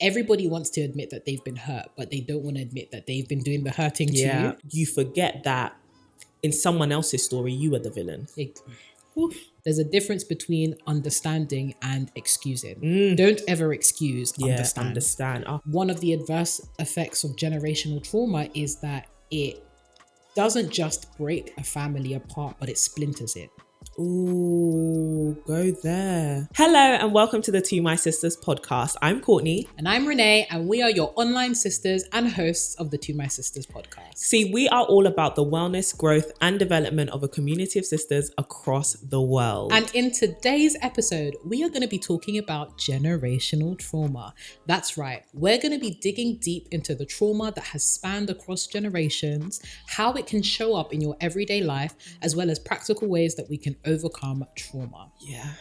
everybody wants to admit that they've been hurt, but they don't want to admit that they've been doing the hurting to you. You forget that in someone else's story, you were the villain. There's a difference between understanding and excusing. Don't ever excuse, understand. One of the adverse effects of generational trauma is that it doesn't just break a family apart, but it splinters it. Ooh, go there. Hello and welcome to the To My Sisters podcast. I'm Courtney. And I'm Renee, and we are your online sisters and hosts of the To My Sisters podcast. See, we are all about the wellness, growth, and development of a community of sisters across the world. And in today's episode, we are going to be talking about generational trauma. That's right. We're going to be digging deep into the trauma that has spanned across generations, how it can show up in your everyday life, as well as practical ways that we can overcome trauma. Yeah.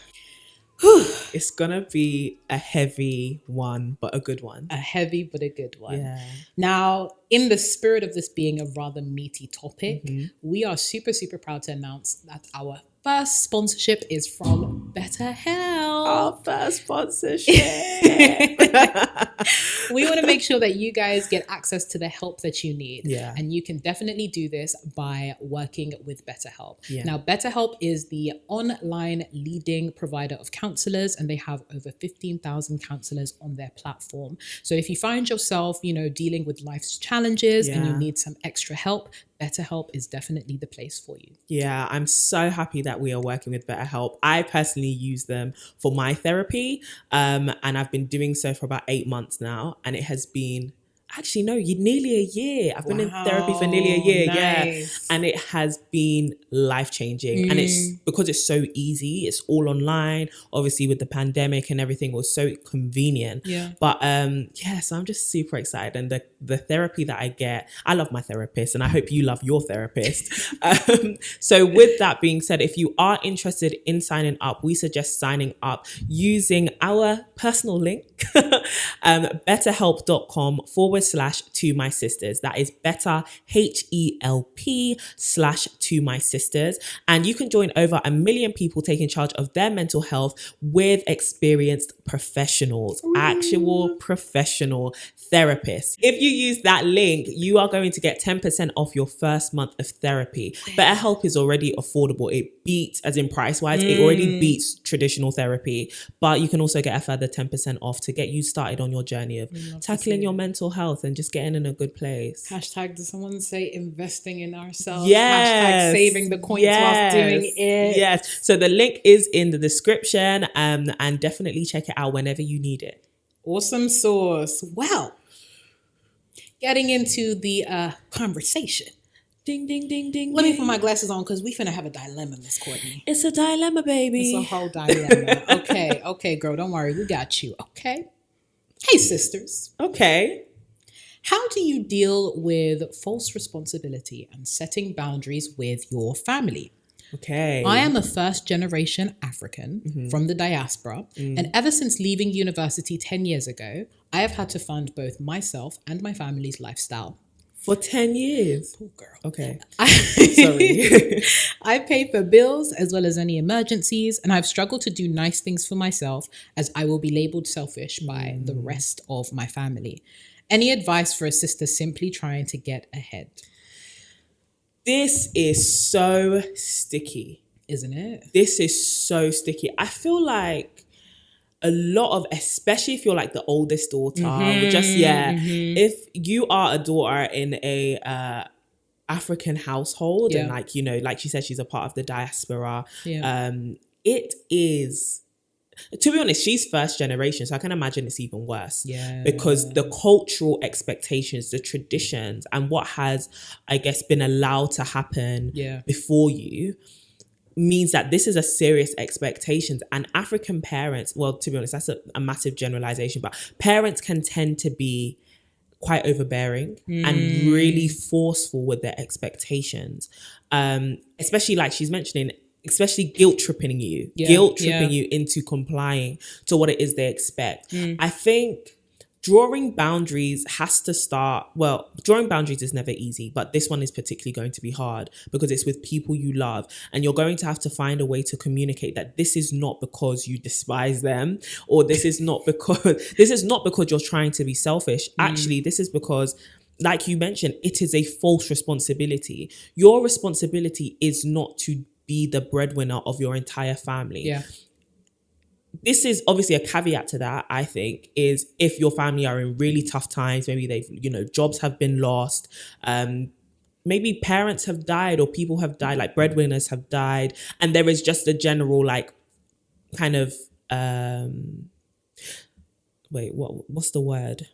It's gonna be a heavy one, but a good one. A heavy but a good one. Yeah. Now, in the spirit of this being a rather meaty topic, we are super, super proud to announce that our first sponsorship is from BetterHelp. Our first sponsorship. We want to make sure that you guys get access to the help that you need. Yeah. And you can definitely do this by working with BetterHelp. Yeah. Now, BetterHelp is the online leading provider of counselors, and they have over 15,000 counselors on their platform. So if you find yourself, dealing with life's challenges and you need some extra help, BetterHelp is definitely the place for you. Yeah, I'm so happy that we are working with BetterHelp. I personally use them for my therapy, and I've been doing so for about 8 months now, and it has been nearly a year. I've been in therapy for nearly a year. Nice. Yeah, and it has been life-changing. And it's because it's so easy. It's all online. Obviously, with the pandemic and everything, it was so convenient. Yeah. But so I'm just super excited. And the therapy that I get, I love my therapist, and I hope you love your therapist. So with that being said, if you are interested in signing up, we suggest signing up using our personal link, betterhelp.com/2mysisters. That is better, HELP/2mysisters. And you can join over 1 million people taking charge of their mental health with experienced professionals, actual professional therapists. If you use that link, you are going to get 10% off your first month of therapy. BetterHelp is already affordable. It beats, as in price-wise, it already beats traditional therapy. But you can also get a further 10% off to get you started on your journey of tackling your mental health and just getting in a good place. Hashtag, does someone say investing in ourselves? Yes. Hashtag saving the coins whilst doing it. Yes. So the link is in the description, and definitely check it out whenever you need it. Awesome sauce. Well, getting into the conversation. Ding, ding, ding, ding. Let me put my glasses on because we finna have a dilemma, Miss Courtney. It's a dilemma, baby. It's a whole dilemma. Okay, girl, don't worry. We got you, okay? Hey, sisters. Okay. How do you deal with false responsibility and setting boundaries with your family? Okay. I am a first-generation African from the diaspora, and ever since leaving university 10 years ago, I have had to fund both myself and my family's lifestyle. For 10 years? Poor girl. Okay. Sorry. I pay for bills as well as any emergencies, and I've struggled to do nice things for myself as I will be labeled selfish by the rest of my family. Any advice for a sister simply trying to get ahead? This is so sticky. Isn't it? This is so sticky. I feel like a lot of, especially if you're like the oldest daughter, if you are a daughter in a African household, and like she said, she's a part of the diaspora. It is, to be honest, she's first generation, so I can imagine it's even worse. Because the cultural expectations, the traditions, and what has, I guess, been allowed to happen before you means that this is a serious expectation. And African parents, well, to be honest, that's a massive generalization, but parents can tend to be quite overbearing and really forceful with their expectations. Especially like she's mentioning, especially guilt tripping you into complying to what it is they expect. I think drawing boundaries has to start, well, drawing boundaries is never easy, but this one is particularly going to be hard because it's with people you love, and you're going to have to find a way to communicate that this is not because you despise them, or this is not because you're trying to be selfish. Actually, this is because, like you mentioned, it is a false responsibility. Your responsibility is not to be the breadwinner of your entire family. Yeah. This is obviously a caveat to that, I think, is if your family are in really tough times, maybe they've, jobs have been lost, maybe parents have died or people have died, like breadwinners have died, and there is just a general like kind of what's the word?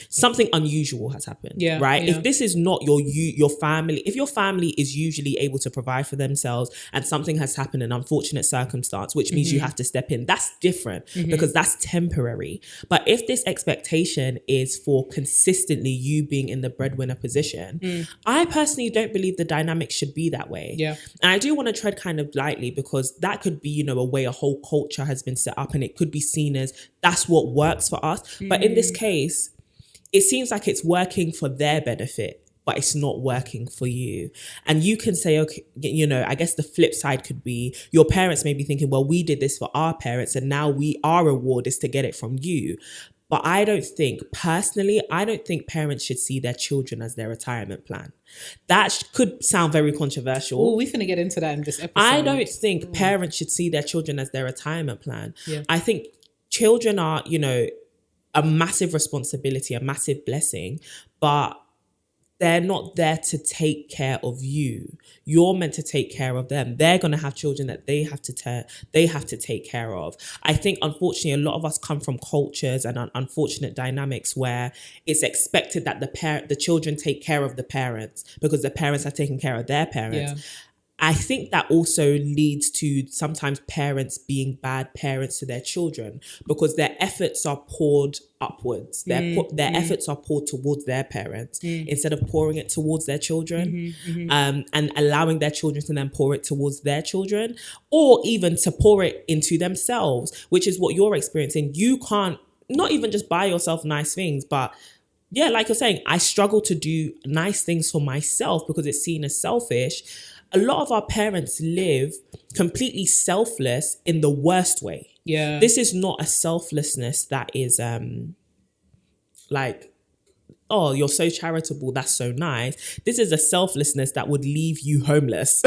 Something unusual has happened, right? Yeah. If this is not your family, if your family is usually able to provide for themselves and something has happened, an unfortunate circumstance, which means you have to step in, that's different because that's temporary. But if this expectation is for consistently you being in the breadwinner position, I personally don't believe the dynamic should be that way. Yeah. And I do want to tread kind of lightly because that could be, a way a whole culture has been set up, and it could be seen as that's what works for us. But in this case, it seems like it's working for their benefit, but it's not working for you. And you can say, okay, I guess the flip side could be your parents may be thinking, well, we did this for our parents and now our reward is to get it from you. But I don't think parents should see their children as their retirement plan. That could sound very controversial. Oh, we're going to get into that in this episode. I don't think parents should see their children as their retirement plan. Yeah. I think children are, a massive responsibility, a massive blessing, but they're not there to take care of you. You're meant to take care of them. They're going to have children that they have to take care of. I think, unfortunately, a lot of us come from cultures and unfortunate dynamics where it's expected that the children take care of the parents because the parents are taking care of their parents. Yeah. I think that also leads to sometimes parents being bad parents to their children because their efforts are poured upwards. Their efforts are poured towards their parents instead of pouring it towards their children, and allowing their children to then pour it towards their children, or even to pour it into themselves, which is what you're experiencing. You can't not even just buy yourself nice things, but yeah, like you're saying, I struggle to do nice things for myself because it's seen as selfish. A lot of our parents live completely selfless in the worst way. Yeah. This is not a selflessness that is like, oh, you're so charitable, that's so nice. This is a selflessness that would leave you homeless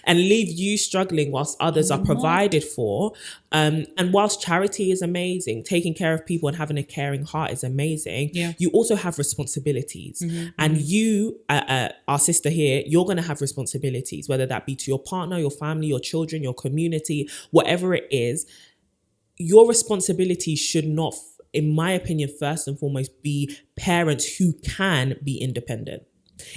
and leave you struggling whilst others are provided for. And whilst charity is amazing, taking care of people and having a caring heart is amazing, you also have responsibilities. And you, our sister here, you're going to have responsibilities, whether that be to your partner, your family, your children, your community, whatever it is. Your responsibility should not, in my opinion, first and foremost, be parents who can be independent.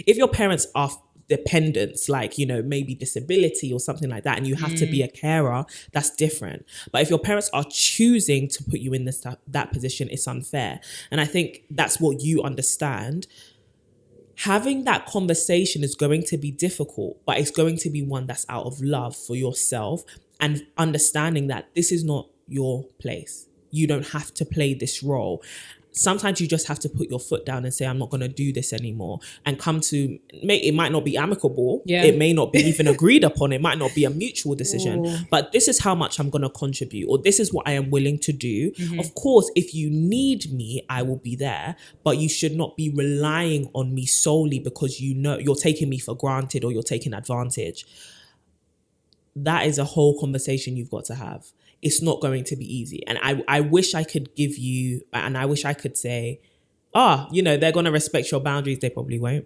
If your parents are dependents, like, maybe disability or something like that, and you have to be a carer, that's different. But if your parents are choosing to put you in that position, it's unfair. And I think that's what you understand. Having that conversation is going to be difficult, but it's going to be one that's out of love for yourself and understanding that this is not your place. You don't have to play this role. Sometimes you just have to put your foot down and say, I'm not going to do this anymore, and come to, it might not be amicable. Yeah. It may not be even agreed upon. It might not be a mutual decision, but this is how much I'm going to contribute, or this is what I am willing to do. Of course, if you need me, I will be there, but you should not be relying on me solely because you're taking me for granted or you're taking advantage. That is a whole conversation you've got to have. It's not going to be easy. And I wish I could give you, and I wish I could say, they're going to respect your boundaries. They probably won't.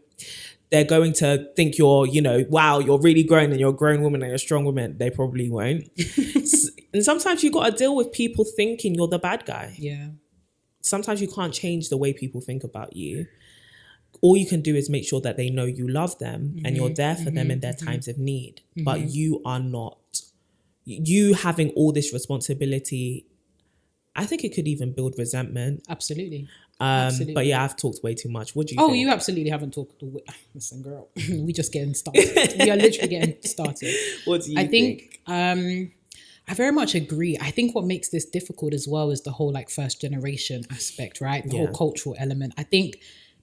They're going to think you're, wow, you're really grown and you're a grown woman and you're a strong woman. They probably won't. And sometimes you got to deal with people thinking you're the bad guy. Yeah. Sometimes you can't change the way people think about you. All you can do is make sure that they know you love them and you're there for them in their times of need. But you are not. You having all this responsibility, I think it could even build resentment. Absolutely. But yeah, I've talked way too much. What do you think? You absolutely haven't talked. Listen, girl, we just getting started. We are literally getting started. What do you think? I I very much agree. I think what makes this difficult as well is the whole like first generation aspect, right? The whole cultural element. I think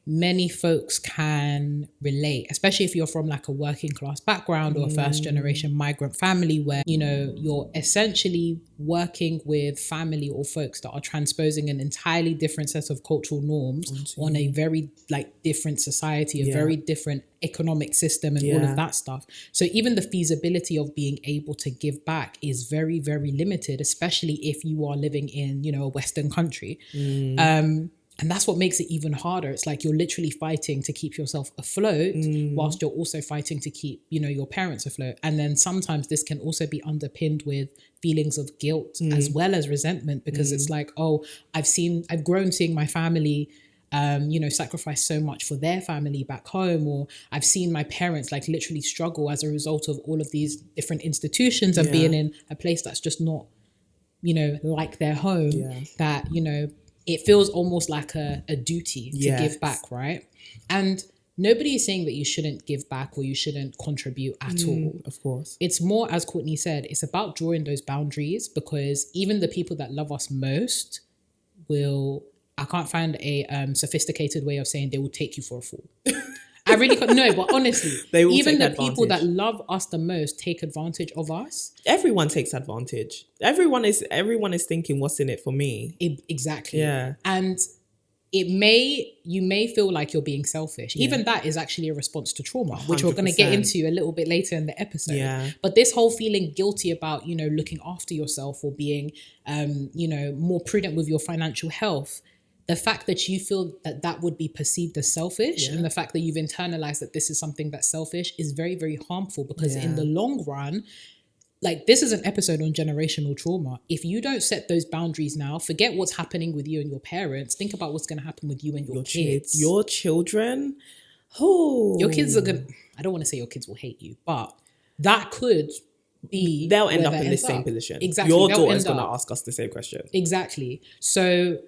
many folks can relate, especially if you're from like a working class background or a first generation migrant family where, you know, you're essentially working with family or folks that are transposing an entirely different set of cultural norms on a very like different society, a very different economic system and all of that stuff. So even the feasibility of being able to give back is very, very limited, especially if you are living in, you know, a Western country. And that's what makes it even harder. It's like you're literally fighting to keep yourself afloat whilst you're also fighting to keep, you know, your parents afloat. And then sometimes this can also be underpinned with feelings of guilt as well as resentment, because it's like, oh, I've grown seeing my family, you know, sacrifice so much for their family back home, or I've seen my parents like literally struggle as a result of all of these different institutions and being in a place that's just not, you know, like their home, that, you know, it feels almost like a duty to give back, right? And nobody is saying that you shouldn't give back or you shouldn't contribute at all. Of course. It's more, as Courtney said, it's about drawing those boundaries, because even the people that love us most will, I can't find a sophisticated way of saying they will take you for a fool. I really can't. No, but honestly, even the people that love us the most take advantage of us. Everyone takes advantage. Everyone is thinking, what's in it for me? Exactly. Yeah. And you may feel like you're being selfish. Even that is actually a response to trauma, which we're going to get into a little bit later in the episode. Yeah. But this whole feeling guilty about, you know, looking after yourself or being, you know, more prudent with your financial health, the fact that you feel that that would be perceived as selfish and the fact that you've internalized that this is something that's selfish is very, very harmful, because in the long run, like, this is an episode on generational trauma. If you don't set those boundaries now, forget what's happening with you and your parents. Think about what's going to happen with you and your kids. Your children. Oh. Your kids are going to, I don't want to say your kids will hate you, but that could be. They'll end up in the same position. Exactly. Your daughter's going to ask us the same question. Exactly. So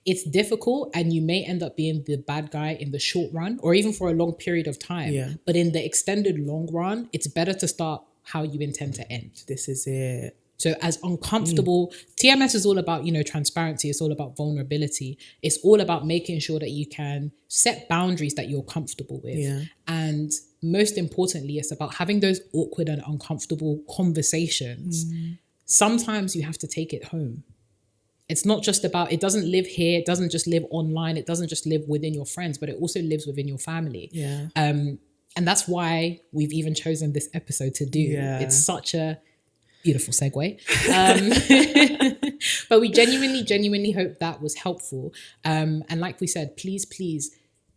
it's difficult, and you may end up being the bad guy in the short run or even for a long period of time. Yeah. But in the extended long run, it's better to start how you intend to end. This is it. So as uncomfortable, TMS is all about, you know, transparency. It's all about vulnerability. It's all about making sure that you can set boundaries that you're comfortable with. Yeah. And most importantly, it's about having those awkward and uncomfortable conversations. Sometimes you have to take it home. It's not just about, it doesn't live here. It doesn't just live online. It doesn't just live within your friends, but it also lives within your family. Yeah. And that's why we've even chosen this episode to do. Yeah. It's such a beautiful segue. But we genuinely hope that was helpful. And like we said, please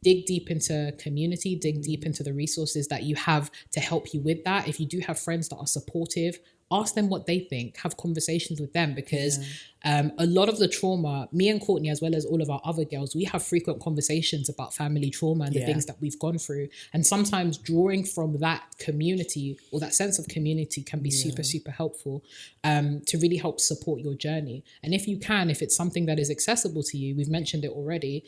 dig deep into community, dig deep into the resources that you have to help you with that. If you do have friends that are supportive, ask them what they think, have conversations with them, because a lot of the trauma, me and Courtney, as well as all of our other girls, we have frequent conversations about family trauma and the things that we've gone through. And sometimes drawing from that community or that sense of community can be super, super helpful to really help support your journey. And if you can, if it's something that is accessible to you, we've mentioned it already,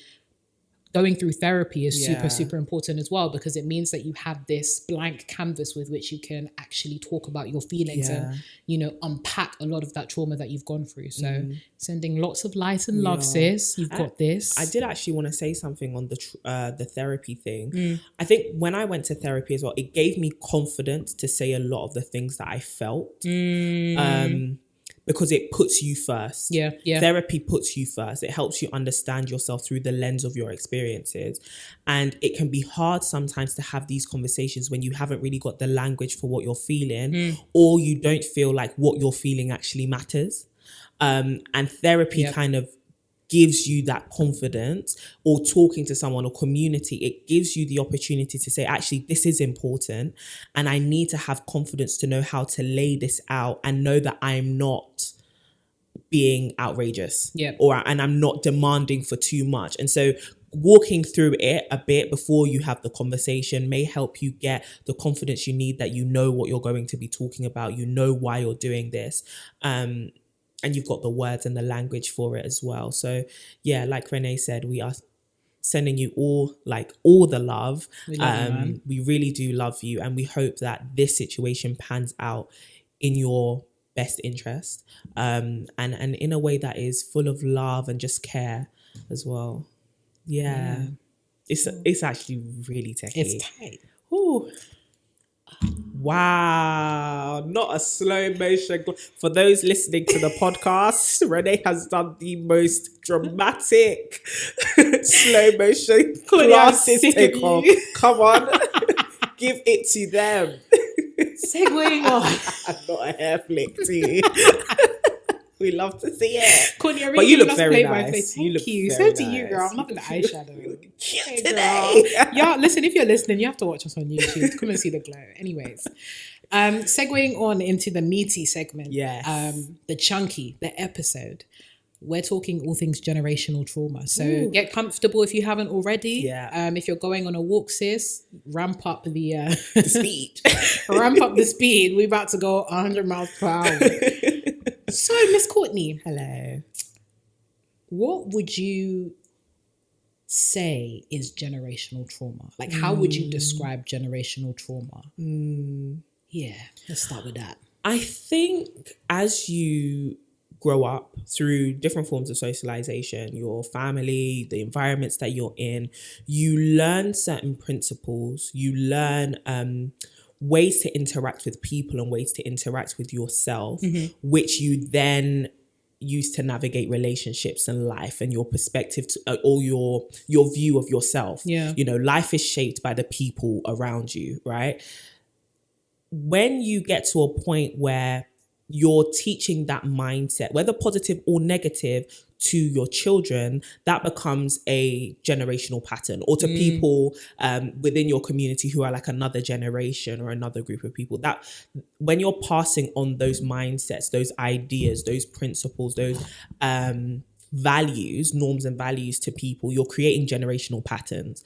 going through therapy is super, super important as well, because it means that you have this blank canvas with which you can actually talk about your feelings and, you know, unpack a lot of that trauma that you've gone through. So sending lots of light and love, sis. You've got this. I did actually want to say something on the therapy thing. I think when I went to therapy as well, it gave me confidence to say a lot of the things that I felt. Because it puts you first. Yeah. Therapy puts you first. It helps you understand yourself through the lens of your experiences. And it can be hard sometimes to have these conversations when you haven't really got the language for what you're feeling, or you don't feel like what you're feeling actually matters. And therapy kind of gives you that confidence, or talking to someone or community, it gives you the opportunity to say, actually, this is important, and I need to have confidence to know how to lay this out and know that I'm not being outrageous and I'm not demanding for too much. And so walking through it a bit before you have the conversation may help you get the confidence you need, that you know what you're going to be talking about, you know why you're doing this, and you've got the words and the language for it as well. So yeah, like Renee said, we are sending you all the love. We love you, man. We really do love you. And we hope that this situation pans out in your best interest, and in a way that is full of love and just care as well. Yeah. It's actually really techie. It's tight. Ooh. Wow, not a slow motion. For those listening to the podcast, Renee has done the most dramatic slow motion glasses take off. Come on, give it to them. Segueing on. Not a hair flick too. We love to see it. Courtney, but you look very nice. Thank you. Very So do you, girl. nice. I'm loving the eyeshadow. Cute today. Yeah, listen, if you're listening, you have to watch us on YouTube. Come and see the glow. Anyways, segueing on into the meaty segment. Yes. The chunky, the episode. We're talking all things generational trauma. So get comfortable if you haven't already. Yeah. If you're going on a walk, sis, ramp up the speed. Ramp up the speed. We're about to go 100 miles per hour. So, Miss Courtney. Hello. What would you say is generational trauma? Like, how would you describe generational trauma? Yeah, let's start with that. I think as you grow up through different forms of socialization, your family, the environments that you're in, you learn certain principles, you learn ways to interact with people and ways to interact with yourself, which you then use to navigate relationships and life and your perspective to, or your view of yourself. Yeah. You know, life is shaped by the people around you, right? When you get to a point where you're teaching that mindset, whether positive or negative, to your children, that becomes a generational pattern, or to people within your community who are like another generation or another group of people. That when you're passing on those mindsets, those ideas, those principles, those values, norms and values to people, you're creating generational patterns.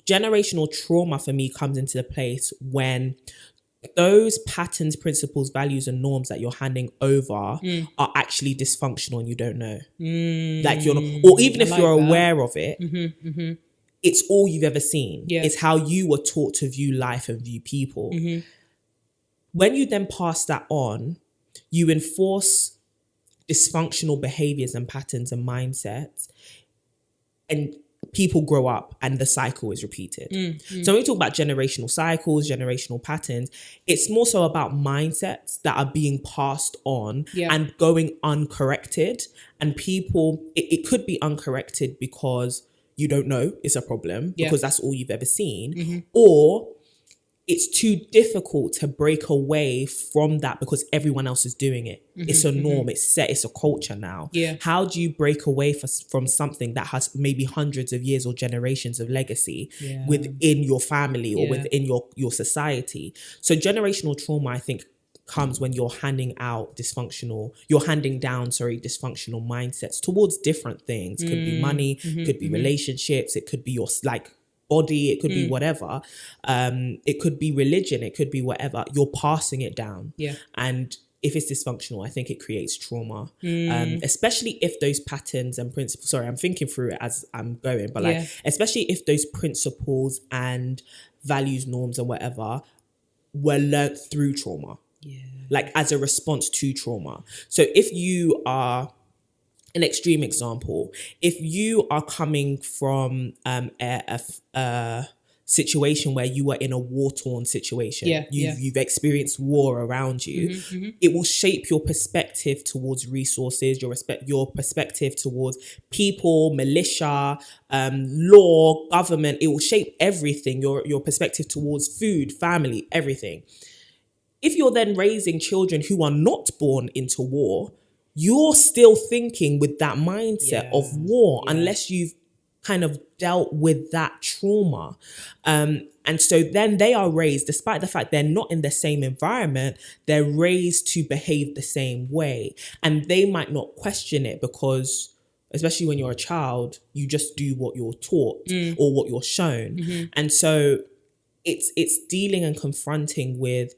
Generational trauma for me comes into the place when those patterns, principles, values, and norms that you're handing over are actually dysfunctional and you don't know. Like you're not, or even if you're aware of it, it's all you've ever seen. Yeah. It's how you were taught to view life and view people. When you then pass that on, you enforce dysfunctional behaviors and patterns and mindsets, and people grow up and the cycle is repeated. So when we talk about generational cycles, generational patterns, it's more so about mindsets that are being passed on and going uncorrected. And people, it could be uncorrected because you don't know it's a problem because that's all you've ever seen, or it's too difficult to break away from that because everyone else is doing it. It's a norm, it's set, it's a culture now. How do you break away from something that has maybe hundreds of years or generations of legacy within your family or within your society? So generational trauma, I think, comes when you're handing down dysfunctional mindsets towards different things. Could be money, could be relationships, it could be your body, it could be whatever, it could be religion, it could be whatever. You're passing it down, and if it's dysfunctional, I think it creates trauma, especially if those patterns and principles, sorry, I'm thinking through it as I'm going, but especially if those principles and values, norms and whatever were learnt through trauma, like as a response to trauma. So if you are, an extreme example, if you are coming from a situation where you were in a war-torn situation, you've experienced war around you, it will shape your perspective towards resources, your perspective towards people, militia, law, government. It will shape everything, your perspective towards food, family, everything. If you're then raising children who are not born into war, you're still thinking with that mindset of war unless you've kind of dealt with that trauma. And so then they are raised, despite the fact they're not in the same environment, they're raised to behave the same way. And they might not question it because, especially when you're a child, you just do what you're taught or what you're shown. And so it's dealing and confronting with,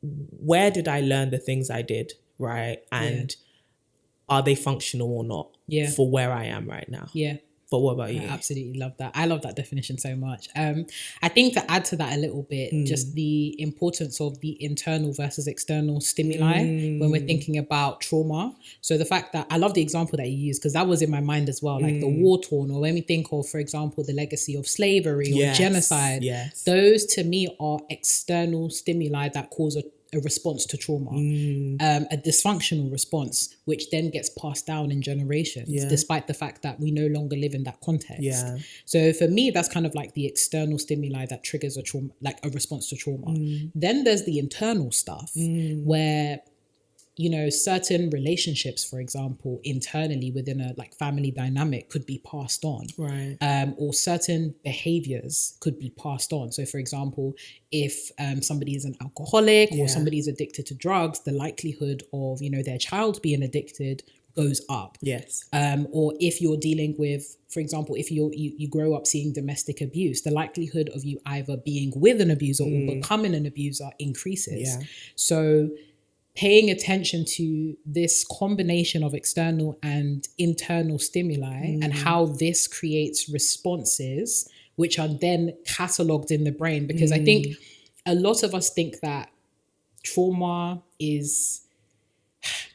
where did I learn the things I did, right? And are they functional or not for where I am right now? But what about you? I absolutely love that. I love that definition so much. I think to add to that a little bit, just the importance of the internal versus external stimuli when we're thinking about trauma. So the fact that I love the example that you used, because that was in my mind as well, like the war torn, or when we think of, for example, the legacy of slavery or genocide, those to me are external stimuli that cause a response to trauma, a dysfunctional response, which then gets passed down in generations, despite the fact that we no longer live in that context. So for me, that's kind of like the external stimuli that triggers a trauma, like a response to trauma. Then there's the internal stuff where, you know, certain relationships, for example, internally within a like family dynamic could be passed on, right? Or certain behaviors could be passed on. So, for example, if somebody is an alcoholic or somebody is addicted to drugs, the likelihood of, you know, their child being addicted goes up. Yes. Or if you're dealing with, for example, if you grow up seeing domestic abuse, the likelihood of you either being with an abuser or becoming an abuser increases. So paying attention to this combination of external and internal stimuli and how this creates responses which are then catalogued in the brain. Because I think a lot of us think that trauma is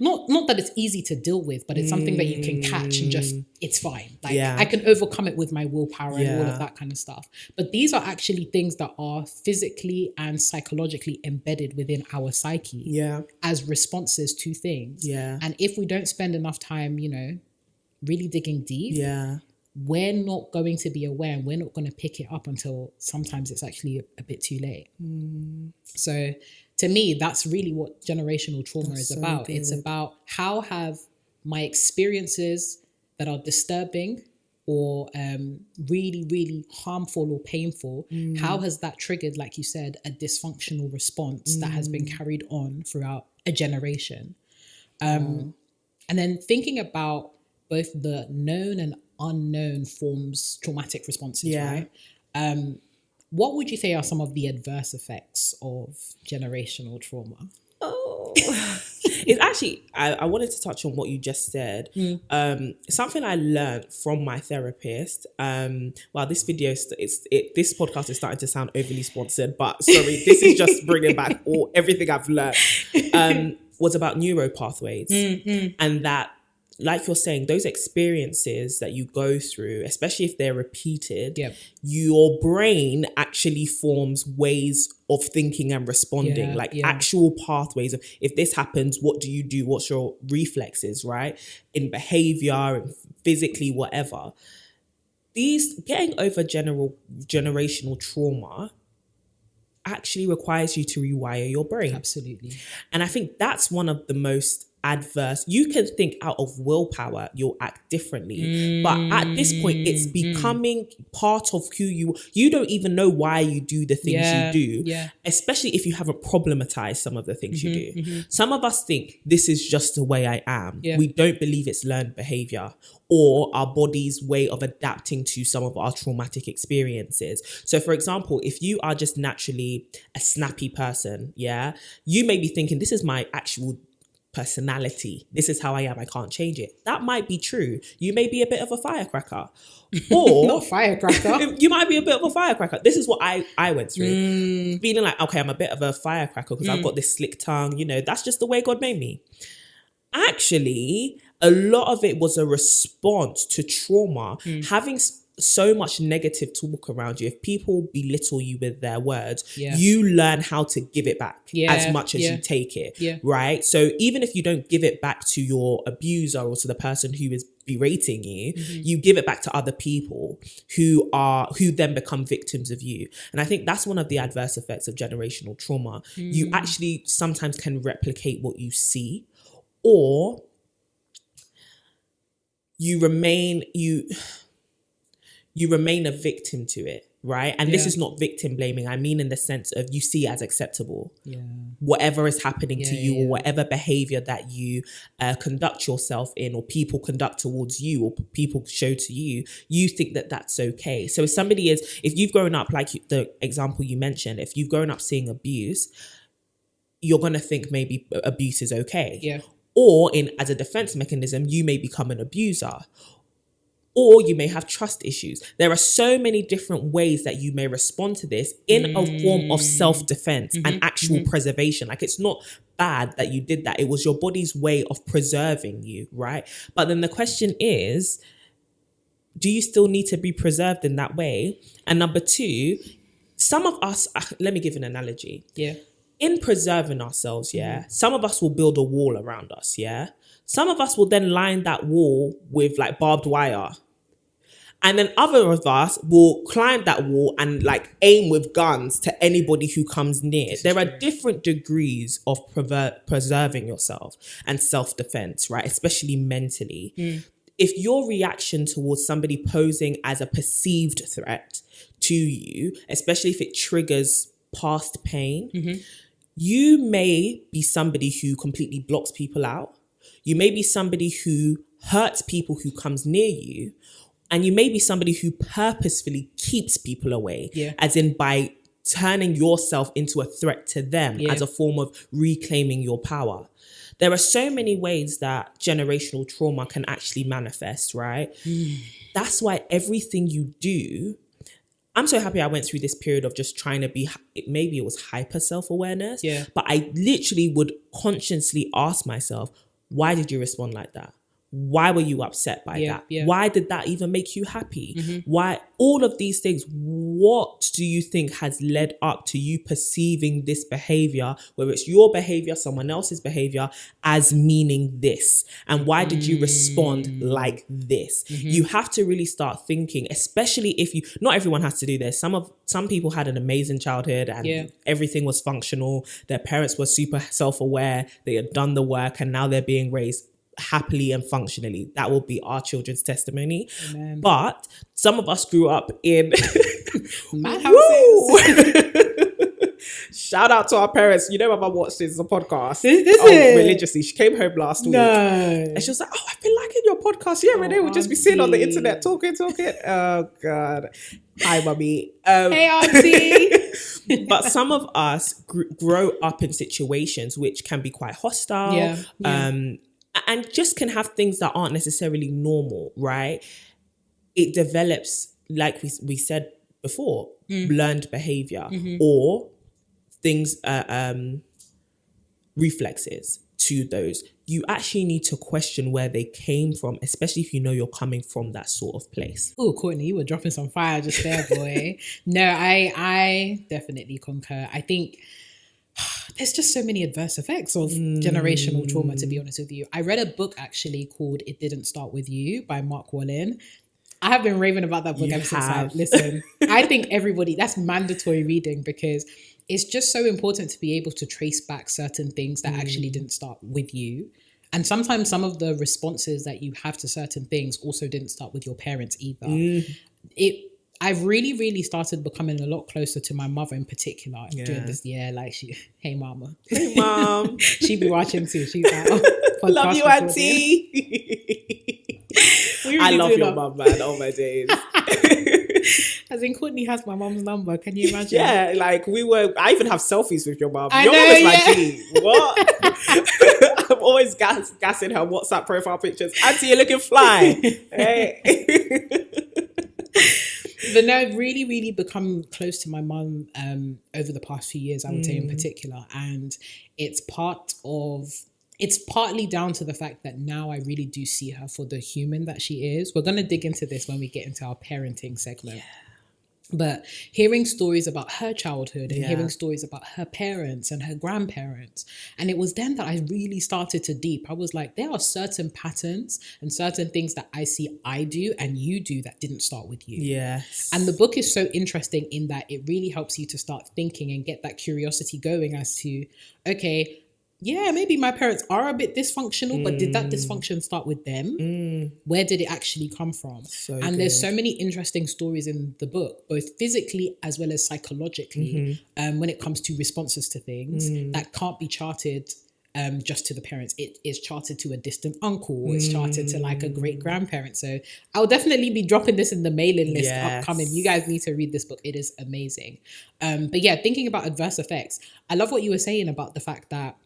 not that it's easy to deal with, but it's something that you can catch and just, it's fine. Like I can overcome it with my willpower and all of that kind of stuff. But these are actually things that are physically and psychologically embedded within our psyche as responses to things. And if we don't spend enough time, you know, really digging deep, we're not going to be aware, and we're not going to pick it up until sometimes it's actually a bit too late. So to me, that's really what generational trauma is about. Good. It's about how have my experiences that are disturbing or really, really harmful or painful, how has that triggered, like you said, a dysfunctional response that has been carried on throughout a generation? And then thinking about both the known and unknown forms, traumatic responses, right? What would you say are some of the adverse effects of generational trauma? It's actually, I wanted to touch on what you just said. Something I learned from my therapist. Wow, this podcast is starting to sound overly sponsored, but sorry, this is just bringing back everything I've learned. Was about neuro pathways, and that, like you're saying, those experiences that you go through, especially if they're repeated, your brain actually forms ways of thinking and responding, actual pathways of, if this happens, what do you do? What's your reflexes, right? In behavior and physically, whatever. These getting over generational trauma actually requires you to rewire your brain. Absolutely. And I think that's one of the most adverse. You can think out of willpower, you'll act differently. But at this point, it's becoming part of who you don't even know why you do the things you do, especially if you haven't problematized some of the things you do. Some of us think this is just the way I am. We don't believe it's learned behavior or our body's way of adapting to some of our traumatic experiences. So for example, if you are just naturally a snappy person, you may be thinking, this is my actual personality. This is how I am. I can't change it. That might be true. You may be a bit of a firecracker. Or not firecracker. You might be a bit of a firecracker. This is what I went through. Feeling like, okay, I'm a bit of a firecracker because I've got this slick tongue. You know, that's just the way God made me. Actually, a lot of it was a response to trauma. Having so much negative talk around you, if people belittle you with their words, you learn how to give it back as much as you take it, right? So even if you don't give it back to your abuser or to the person who is berating you, you give it back to other people who then become victims of you. And I think that's one of the adverse effects of generational trauma. You actually sometimes can replicate what you see, or you remain a victim to it, right? And this is not victim blaming. I mean in the sense of you see it as acceptable. Whatever is happening to you or whatever behavior that you conduct yourself in, or people conduct towards you, or people show to you, you think that that's okay. So if you've grown up, like the example you mentioned, if you've grown up seeing abuse, you're going to think maybe abuse is okay. Or as a defense mechanism, you may become an abuser. or you may have trust issues. There are so many different ways that you may respond to this in a form of self-defense and actual preservation. Like, it's not bad that you did that. It was your body's way of preserving you, right? But then the question is, do you still need to be preserved in that way? And number two, some of us, let me give an analogy. Yeah. In preserving ourselves, some of us will build a wall around us, Some of us will then line that wall with like barbed wire. And then other of us will climb that wall and like aim with guns to anybody who comes near. There are different degrees of preserving yourself and self-defense, right? Especially mentally. If your reaction towards somebody posing as a perceived threat to you, especially if it triggers past pain, you may be somebody who completely blocks people out. You may be somebody who hurts people who comes near you. And you may be somebody who purposefully keeps people away, as in by turning yourself into a threat to them as a form of reclaiming your power. There are so many ways that generational trauma can actually manifest, right? That's why everything you do, I'm so happy I went through this period of just trying to be, maybe it was hyper self-awareness, but I literally would consciously ask myself, why did you respond like that? Why were you upset by that? Why did that even make you happy? Why? All of these things, what do you think has led up to you perceiving this behavior, whether it's your behavior, someone else's behavior, as meaning this? And why did you respond like this? You have to really start thinking, especially if you, not everyone has to do this. Some people had an amazing childhood and everything was functional. Their parents were super self-aware. They had done the work and now they're being raised happily and functionally. That will be our children's testimony. Amen. But some of us grew up in mad houses. Shout out to our parents. You know, my mum watched this as a podcast. Religiously. She came home last week and she was like, "Oh, I've been liking your podcast." Yeah, Renee would just be sitting on the internet talking. Oh God. Hi, mummy. Hey, auntie. But some of us grow up in situations which can be quite hostile. And just can have things that aren't necessarily normal, right? It develops, like we said before, learned behavior or things, reflexes to those. You actually need to question where they came from, especially if you know you're coming from that sort of place. Oh, Courtney, you were dropping some fire just there, boy. No, I definitely concur. I think there's just so many adverse effects of generational trauma, to be honest with you. I read a book actually called It Didn't Start With You by Mark Wallen. I have been raving about that book ever since. Listen, I think everybody, that's mandatory reading because it's just so important to be able to trace back certain things that actually didn't start with you. And sometimes some of the responses that you have to certain things also didn't start with your parents either. I've really, really started becoming a lot closer to my mother in particular during this year. Like hey mama. Hey mom. She be watching too. She's like, love you, auntie. I love your mum, man. Oh my days. As in Courtney has my mum's number. Can you imagine? Yeah, like I even have selfies with your mum. Your mum is my G. What? I'm always gassing her WhatsApp profile pictures. Auntie, you're looking fly. Hey. But no, I've really, really become close to my mum over the past few years, I would say in particular. And it's partly down to the fact that now I really do see her for the human that she is. We're going to dig into this when we get into our parenting segment. Yeah. But hearing stories about her childhood and hearing stories about her parents and her grandparents. And it was then that I really started to deep. I was like, there are certain patterns and certain things that I see I do and you do that didn't start with you. Yes. And the book is so interesting in that it really helps you to start thinking and get that curiosity going as to, okay, yeah, maybe my parents are a bit dysfunctional, but did that dysfunction start with them? Where did it actually come from? There's so many interesting stories in the book, both physically as well as psychologically, when it comes to responses to things that can't be charted just to the parents. It is charted to a distant uncle, it's charted to like a great grandparent. So I'll definitely be dropping this in the mailing list upcoming. You guys need to read this book. It is amazing. But yeah, thinking about adverse effects, I love what you were saying about the fact that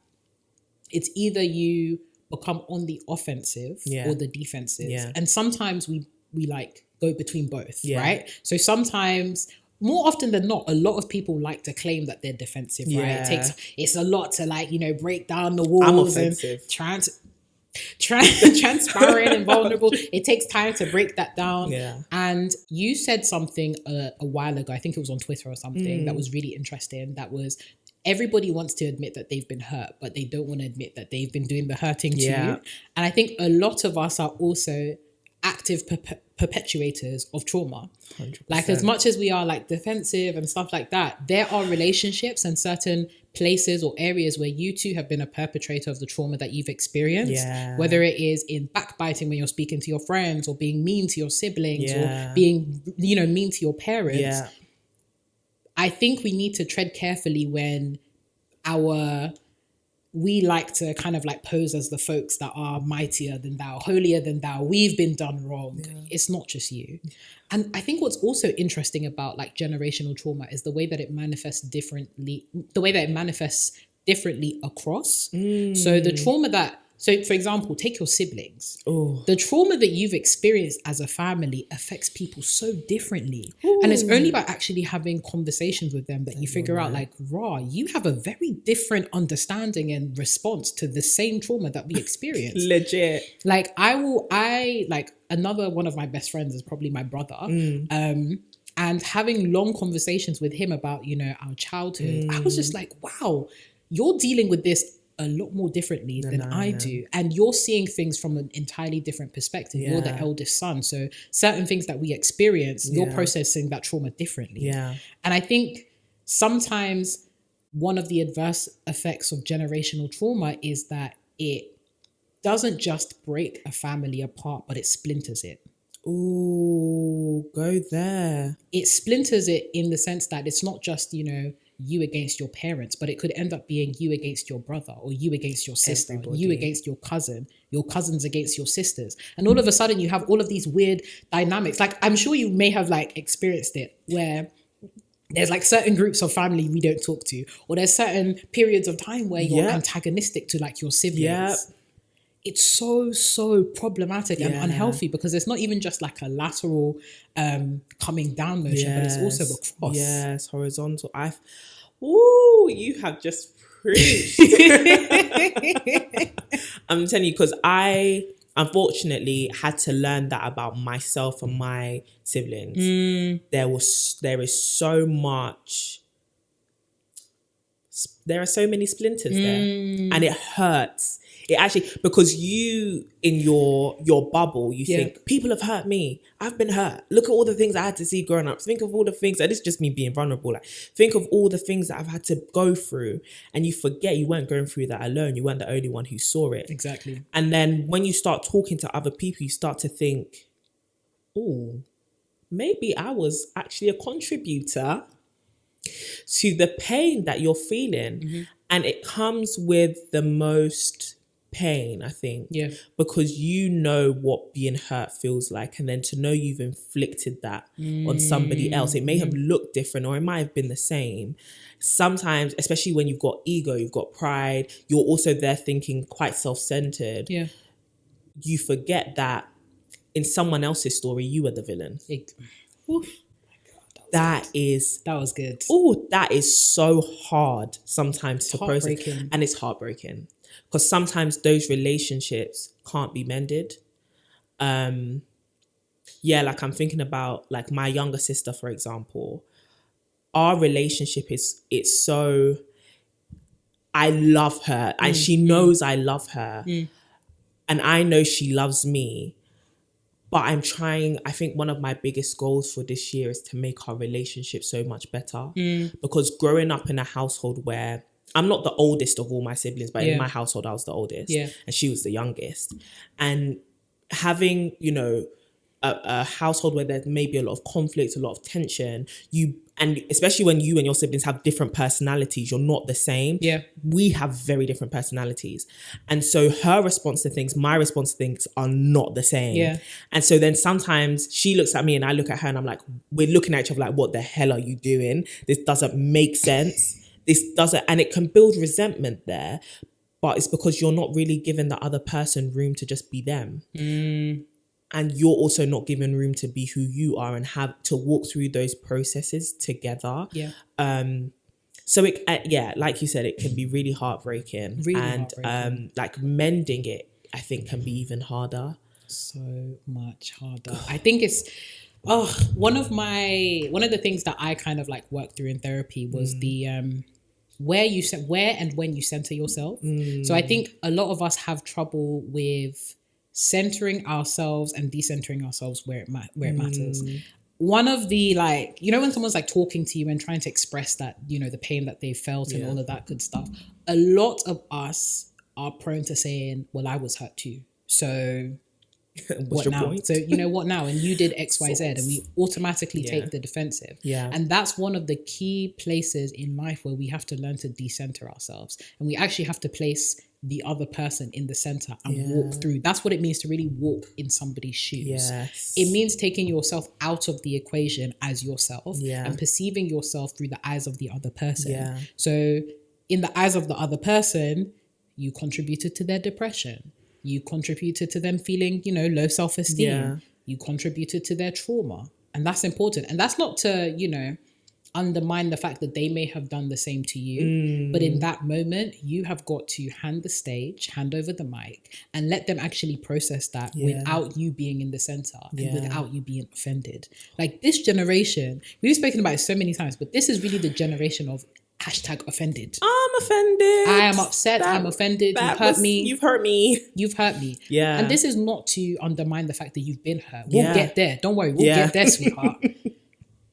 it's either you become on the offensive or the defensive. Yeah. And sometimes we we like go between both, Yeah. right? So sometimes, more often than not, a lot of people like to claim that they're defensive, right? Yeah. It's a lot to like, break down the I'm walls and offensive. transparent and vulnerable. It takes time to break that down. Yeah. And you said something a while ago, I think it was on Twitter or something, that was really interesting. That was, everybody wants to admit that they've been hurt, but they don't want to admit that they've been doing the hurting too. Yeah. And I think a lot of us are also active perpetuators of trauma. 100%. Like, as much as we are like defensive and stuff like that, there are relationships and certain places or areas where you too have been a perpetrator of the trauma that you've experienced. Yeah. Whether it is in backbiting when you're speaking to your friends, or being mean to your siblings, Yeah. or being, mean to your parents. Yeah. I think we need to tread carefully when we like to kind of like pose as the folks that are mightier than thou, holier than thou. We've been done wrong. Yeah. It's not just you. And I think what's also interesting about like generational trauma is the way that it manifests differently across. So the trauma so for example, take your siblings. Ooh. The trauma that you've experienced as a family affects people so differently. Ooh. And it's only by actually having conversations with them that you figure out like, you have a very different understanding and response to the same trauma that we experienced. Legit. Like another one of my best friends is probably my brother. And having long conversations with him about, our childhood, I was just like, wow, you're dealing with this a lot more differently than I do. And you're seeing things from an entirely different perspective. Yeah. You're the eldest son. So certain things that we experience, you're processing that trauma differently. Yeah. And I think sometimes one of the adverse effects of generational trauma is that it doesn't just break a family apart, but it splinters it. Ooh, go there. It splinters it in the sense that it's not just, you against your parents, but it could end up being you against your brother, or you against your sister, Everybody. You against your cousins against your sisters. And all of a sudden you have all of these weird dynamics. Like, I'm sure you may have like experienced it, where there's like certain groups of family we don't talk to, or there's certain periods of time where you're antagonistic to like your siblings. Yep. It's so problematic and unhealthy, because it's not even just like a lateral coming down motion, but it's also across. Yes, horizontal. You have just preached. I'm telling you, because I unfortunately had to learn that about myself and my siblings. There is so much. There are so many splinters there, and it hurts. It actually, because you in your bubble, you think, people have hurt me. I've been hurt. Look at all the things I had to see growing up. Think of all the things, and it's just me being vulnerable. Like, think of all the things that I've had to go through, and you forget you weren't going through that alone. You weren't the only one who saw it. Exactly. And then when you start talking to other people, you start to think, oh, maybe I was actually a contributor to the pain that you're feeling. Mm-hmm. And it comes with the most pain, I think, because you know what being hurt feels like, and then to know you've inflicted that on somebody else. It may have looked different, or it might have been the same. Sometimes, especially when you've got ego, you've got pride, you're also there thinking quite self-centered. You forget that in someone else's story, you are the villain. That was good. Oh, that is so hard sometimes to process, and it's heartbreaking. Because sometimes those relationships can't be mended. Like I'm thinking about like my younger sister, for example. Our relationship it's so, I love her, and she knows I love her, and I know she loves me. But I think one of my biggest goals for this year is to make our relationship so much better. Because growing up in a household where I'm not the oldest of all my siblings, but in my household, I was the oldest. And she was the youngest. And having, a household where there's maybe a lot of conflict, a lot of tension, and especially when you and your siblings have different personalities, you're not the same. We have very different personalities. And so her response to things, my response to things are not the same. And so then sometimes she looks at me and I look at her and I'm like, we're looking at each other like, what the hell are you doing? This doesn't make sense. And it can build resentment there, but it's because you're not really giving the other person room to just be them. and you're also not given room to be who you are and have to walk through those processes together. Yeah. So it, like you said, it can be really heartbreaking, like mending it, I think, can be even harder. So much harder. I think it's one of the things that I kind of like worked through in therapy was the where and when you center yourself. So I think a lot of us have trouble with centering ourselves and decentering ourselves where it matters. One of the, like, you know, when someone's like talking to you and trying to express that, you know, the pain that they felt and all of that good stuff, a lot of us are prone to saying, well, I was hurt too, so what now? Point? So you know what now? And you did X, Y, Z, and we automatically take the defensive. Yeah. And that's one of the key places in life where we have to learn to decenter ourselves, and we actually have to place the other person in the center and walk through. That's what it means to really walk in somebody's shoes. Yes. It means taking yourself out of the equation as yourself and perceiving yourself through the eyes of the other person. Yeah. So in the eyes of the other person, you contributed to their depression. You contributed to them feeling, you know, low self-esteem. Yeah. You contributed to their trauma. And that's important. And that's not to, you know, undermine the fact that they may have done the same to you. But in that moment, you have got to hand the stage, hand over the mic, and let them actually process that without you being in the center and without you being offended. Like this generation, we've spoken about it so many times, but this is really the generation of #offended. I'm offended. I am upset. I'm offended. You've hurt me. You've hurt me. You've hurt me. Yeah. And this is not to undermine the fact that you've been hurt. We'll get there. Don't worry. We'll get there, sweetheart.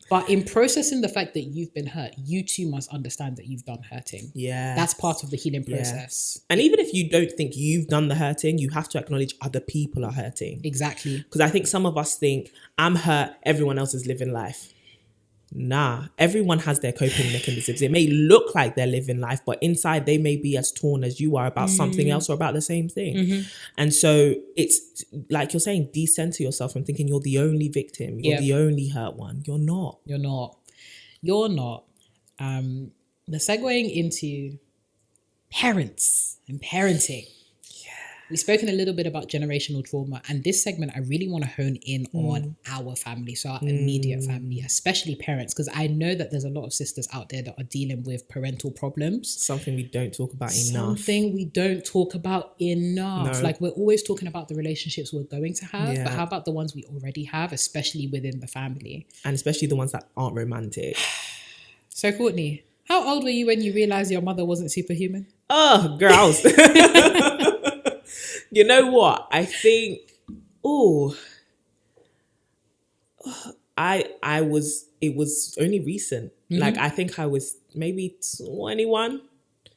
But in processing the fact that you've been hurt, you too must understand that you've done hurting. Yeah. That's part of the healing process. And even if you don't think you've done the hurting, you have to acknowledge other people are hurting. Exactly. Because I think some of us think, I'm hurt, everyone else is living life. Nah, everyone has their coping mechanisms. It may look like they're living life, but inside they may be as torn as you are about something else or about the same thing. And so it's like you're saying, decenter yourself from thinking you're the only victim, you're the only hurt one. You're not. The segueing into parents and parenting. We've spoken a little bit about generational trauma, and this segment I really want to hone in on our family, so our immediate family, especially parents, because I know that there's a lot of sisters out there that are dealing with parental problems. Something we don't talk about enough. No. Like we're always talking about the relationships we're going to have, but how about the ones we already have, especially within the family? And especially the ones that aren't romantic. So Courtney, how old were you when you realised your mother wasn't superhuman? Oh, girls. You know what? I think, it was only recent. Like, I think I was maybe 21.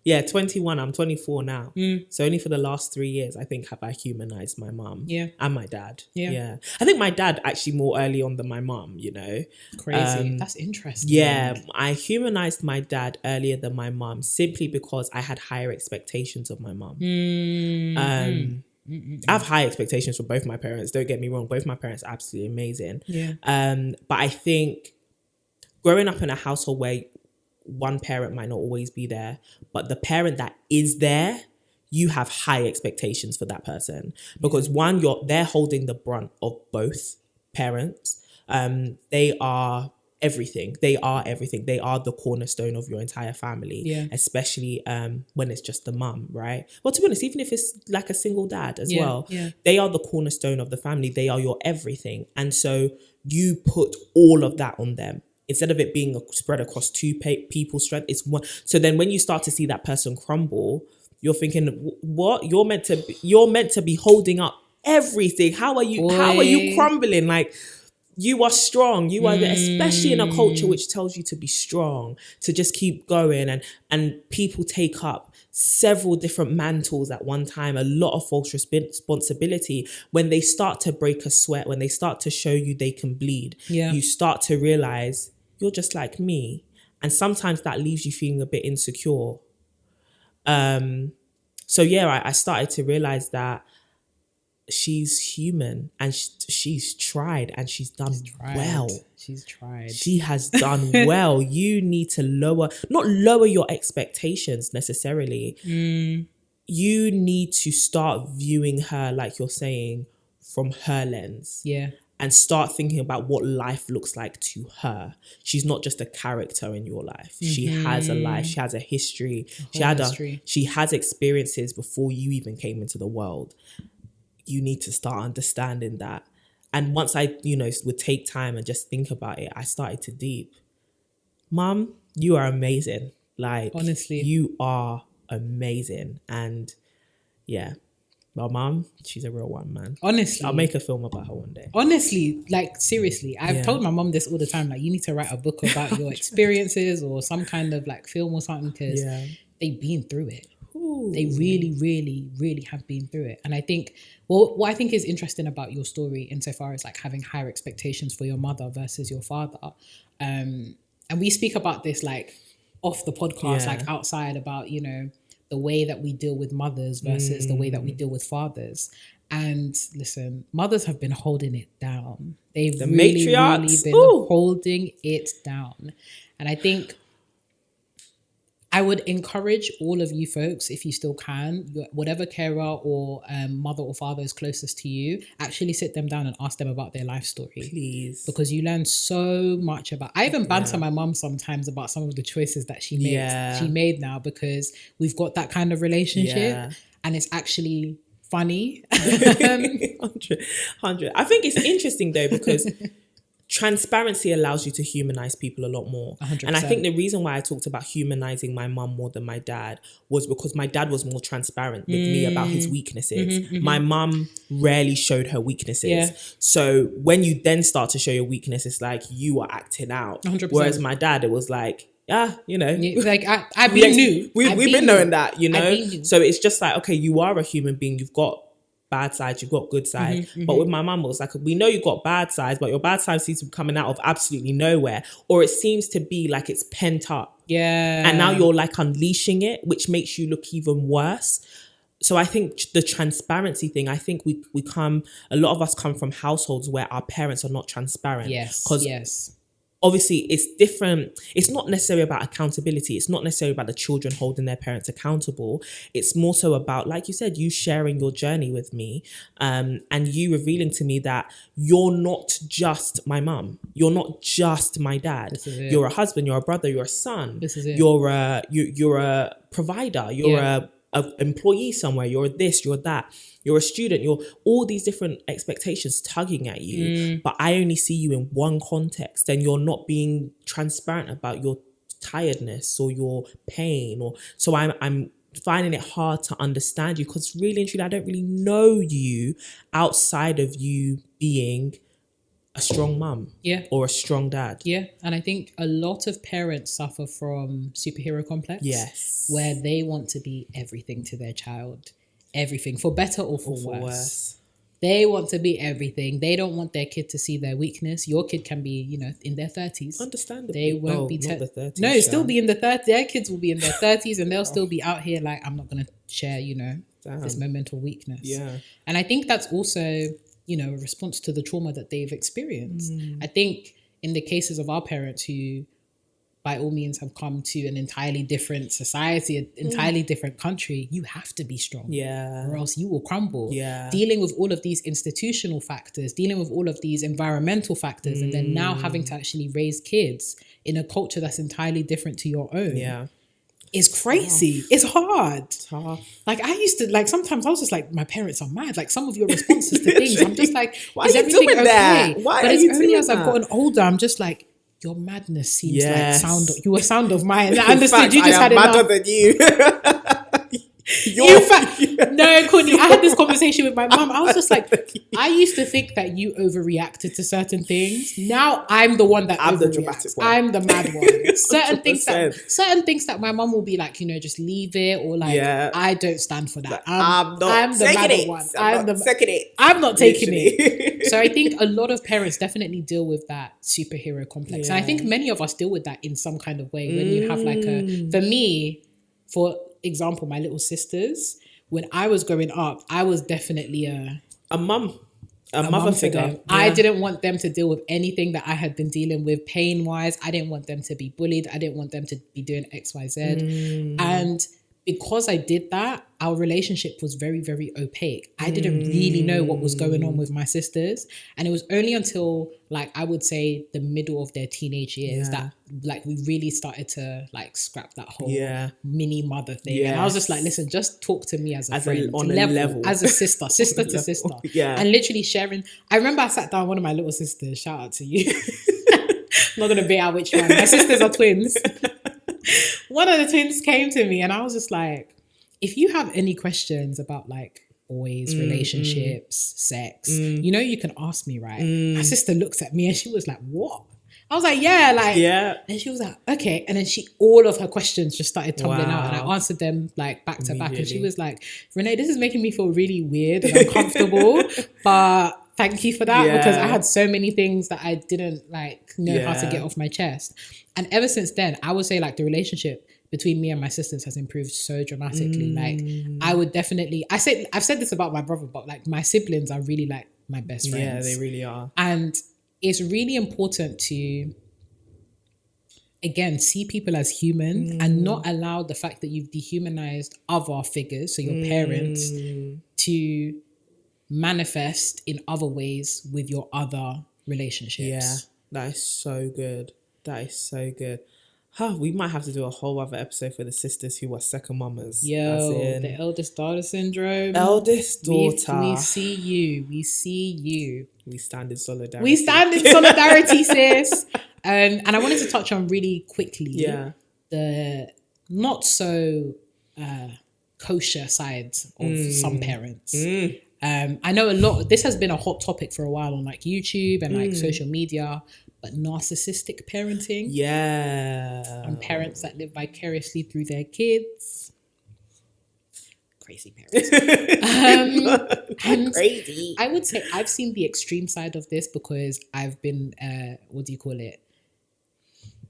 Yeah, 21. I'm 24 now. So only for the last 3 years, I think, have I humanized my mum and my dad. Yeah. I think my dad actually more early on than my mum, you know. Crazy. That's interesting. Yeah, I humanized my dad earlier than my mum simply because I had higher expectations of my mum. I have high expectations for both my parents. Don't get me wrong. Both my parents are absolutely amazing. Yeah. But I think growing up in a household where one parent might not always be there, but the parent that is there, you have high expectations for that person because they're holding the brunt of both parents. They are everything. They are everything. They are the cornerstone of your entire family, especially when it's just the mum, right? Well, to be honest, even if it's like a single dad as well, they are the cornerstone of the family. They are your everything. And so you put all of that on them. Instead of it being spread across two people's strength, it's one. So then when you start to see that person crumble, you're thinking, what? You're meant to be holding up everything. How are you crumbling? Like, you are strong. You are, especially in a culture which tells you to be strong, to just keep going. And people take up several different mantles at one time, a lot of false responsibility. When they start to break a sweat, when they start to show you they can bleed, you start to realize you're just like me. And sometimes that leaves you feeling a bit insecure. I started to realize that she's human and she's tried and she's done well. She's tried. She has done well. You need to not lower your expectations necessarily. You need to start viewing her, like you're saying, from her lens. Yeah. And start thinking about what life looks like to her. She's not just a character in your life. She has a life. She has a history. She has experiences before you even came into the world. You need to start understanding that. And once I, would take time and just think about it, I started to deep. Mom, you are amazing. Like, honestly, you are amazing. And yeah. My mom, she's a real one, man. Honestly. I'll make a film about her one day. Honestly, like, seriously. I've told my mom this all the time. Like, you need to write a book about your experiences or some kind of, like, film or something, because they've been through it. Ooh. They really, really, really have been through it. And I think, what I think is interesting about your story insofar as, like, having higher expectations for your mother versus your father. And we speak about this, like, off the podcast, like, outside about, the way that we deal with mothers versus the way that we deal with fathers. And listen, mothers have been holding it down. They've really been holding it down. And I think I would encourage all of you folks, if you still can, whatever carer or mother or father is closest to you, actually sit them down and ask them about their life story. Please. Because you learn so much about... I even banter my mum sometimes about some of the choices that she makes. Yeah. She made now, because we've got that kind of relationship and it's actually funny. 100. I think it's interesting though, because transparency allows you to humanize people a lot more. 100%. And I think the reason why I talked about humanizing my mum more than my dad was because my dad was more transparent with me about his weaknesses. My mum rarely showed her weaknesses. Yeah. So when you then start to show your weakness, it's like you are acting out. 100%. Whereas my dad, it was like, like I've been new. We've been knowing that, So it's just like, okay, you are a human being. You've got bad sides, you've got good sides. But with my mum, it was like, we know you've got bad sides, but your bad sides seems to be coming out of absolutely nowhere, or it seems to be like it's pent up. Yeah. And now you're like unleashing it, which makes you look even worse. So I think the transparency thing, I think a lot of us come from households where our parents are not transparent. Yes. Obviously, it's different. It's not necessarily about accountability. It's not necessarily about the children holding their parents accountable. It's more so about, like you said, you sharing your journey with me, and you revealing to me that you're not just my mum. You're not just my dad. You're a husband. You're a brother. You're a son. This is it. You're a provider. You're a employee somewhere. You're this. You're that. You're a student. You're all these different expectations tugging at you, but I only see you in one context, and you're not being transparent about your tiredness or your pain, so I'm finding it hard to understand you, because really and truly I don't really know you outside of you being a strong mum or a strong dad. Yeah. And I think a lot of parents suffer from superhero complex. Yes. Where they want to be everything to their child. Everything, for better or for worse. They want to be everything. They don't want their kid to see their weakness. Your kid can be, in their 30s. Understandably. They won't be... not the 30s. No, still be in the 30s. Their kids will be in their 30s and they'll still be out here like, I'm not going to share, this moment of weakness. Yeah. And I think that's also, a response to the trauma that they've experienced. I think in the cases of our parents who, by all means, have come to an entirely different society, an entirely different country, you have to be strong. Yeah. Or else you will crumble. Yeah. Dealing with all of these institutional factors, dealing with all of these environmental factors, and then now having to actually raise kids in a culture that's entirely different to your own. Yeah. It's crazy. It's hard. Tough. Like, I used to, like, sometimes I was just like, my parents are mad. Like, some of your responses to things, I'm just like, why is are you everything doing okay? that? Why but are it's you only doing as I've that? gotten older, I'm just like, your madness seems Yes. you a sound of mine. I understood. Fact, You just I had am enough. madder than you. In fact, no, Courtney, I had this conversation with my mum. I was just like, I used to think that you overreacted to certain things. Now I'm the one that I'm the overreacts. dramatic one. I'm the mad one. Certain 100%. things that my mum will be like, just leave it, or like, I don't stand for that. I'm the taking madder it. one. I'm not taking it. I'm not taking it. Literally. So I think a lot of parents definitely deal with that superhero complex. And I think many of us deal with that in some kind of way. When you have like for me, for example, my little sisters, when I was growing up, I was definitely a mother figure. Yeah. I didn't want them to deal with anything that I had been dealing with pain-wise. I didn't want them to be bullied. I didn't want them to be doing X, Y, Z. And because I did that, our relationship was very, very opaque. I didn't really know what was going on with my sisters. And it was only until, like, I would say the middle of their teenage years that, like, we really started to, like, scrap that whole mini mother thing. And I was just like, listen, just talk to me as a friend. On a level. As a sister to sister. Yeah. And literally sharing. I remember I sat down with one of my little sisters. Shout out to you. I'm not going to bait out which one. My sisters are twins. One of the twins came to me and I was just like, if you have any questions about like boys, relationships, sex, you know, you can ask me, right? My sister looked at me and she was like, what? I was like, yeah. And she was like, okay. And then all of her questions just started tumbling out and I answered them like back to back. And she was like, Renee, this is making me feel really weird and uncomfortable, but thank you for that because I had so many things that I didn't like know how to get off my chest. And ever since then, I would say like the relationship between me and my sisters has improved so dramatically. Like I would definitely, I've said this about my brother, but like my siblings are really like my best friends. Yeah, they really are. And it's really important to, again, see people as human and not allow the fact that you've dehumanized other figures, so your parents, to manifest in other ways with your other relationships. Yeah, that is so good. That is so good. We might have to do a whole other episode for the sisters who are second mamas. The eldest daughter syndrome. Eldest daughter. We see you. We see you. We stand in solidarity. We stand in solidarity, sis. And I wanted to touch on really quickly the not so kosher sides of some parents. I know this has been a hot topic for a while on like YouTube and like social media, but narcissistic parenting. Yeah. And parents that live vicariously through their kids. Crazy parents. And crazy. I would say I've seen the extreme side of this because I've been,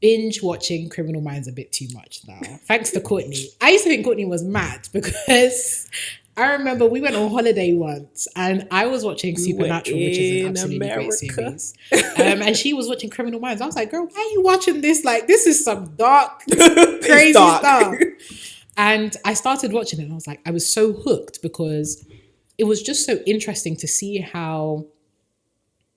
binge watching Criminal Minds a bit too much now. Thanks to Courtney. I used to think Courtney was mad because I remember we went on holiday once and I was watching Supernatural, which is an absolutely great series. And she was watching Criminal Minds. I was like, girl, why are you watching this? Like, this is some dark, crazy stuff. And I started watching it and I was like, I was so hooked because it was just so interesting to see how,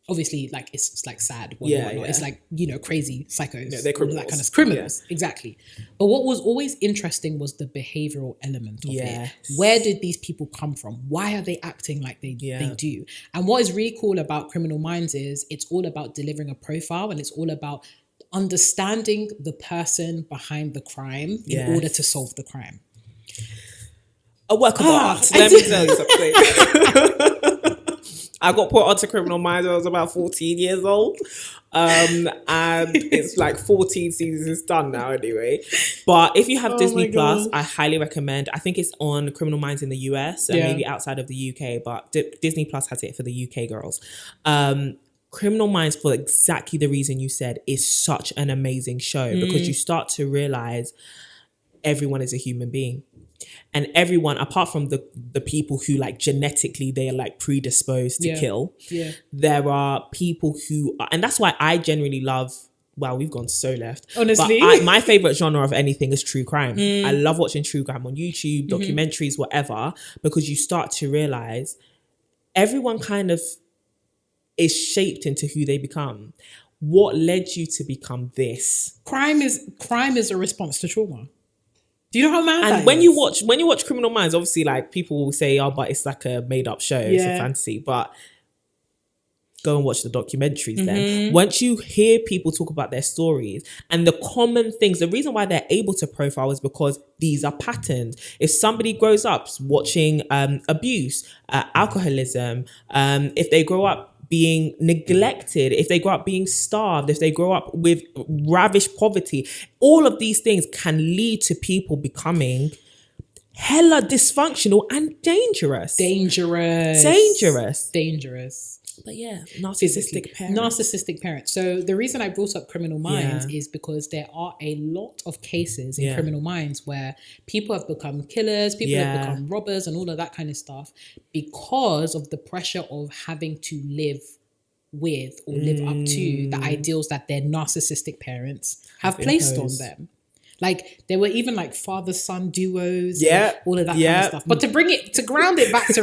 obviously, like, it's like sad. It's like, you know, crazy psychos. Yeah, they're criminals. That kind of criminals. Yeah. Exactly. But what was always interesting was the behavioral element of it. Where did these people come from? Why are they acting like they do? And what is really cool about Criminal Minds is it's all about delivering a profile and it's all about understanding the person behind the crime in order to solve the crime. A work of art. Let me tell you something. I got put onto Criminal Minds when I was about 14 years old. And it's like 14 seasons it's done now anyway. But if you have Disney Plus, I highly recommend. I think it's on Criminal Minds in the US and maybe outside of the UK, but Disney Plus has it for the UK girls. Criminal Minds, for exactly the reason you said, is such an amazing show because you start to realize everyone is a human being. And everyone, apart from the people who like genetically they are like predisposed to kill, there are people who are, and that's why I generally love, wow, we've gone so left. Honestly. But my favorite genre of anything is true crime. I love watching true crime on YouTube, documentaries, whatever, because you start to realize everyone kind of is shaped into who they become. What led you to become this? Crime is a response to trauma. Do you know how mad that is? And when you watch Criminal Minds, obviously, like, people will say, oh, but it's like a made up show, it's a fantasy. But go and watch the documentaries then. Once you hear people talk about their stories and the common things, the reason why they're able to profile is because these are patterns. If somebody grows up watching abuse, alcoholism, if they grow up being neglected, if they grow up being starved, if they grow up with ravish poverty, all of these things can lead to people becoming hella dysfunctional and dangerous. But yeah, narcissistic parents. So the reason I brought up Criminal Minds is because there are a lot of cases in Criminal Minds where people have become killers, people have become robbers and all of that kind of stuff because of the pressure of having to live with or live up to the ideals that their narcissistic parents have placed on them. Like there were even like father-son duos, Yeah, and all of that kind of stuff. But to ground it back to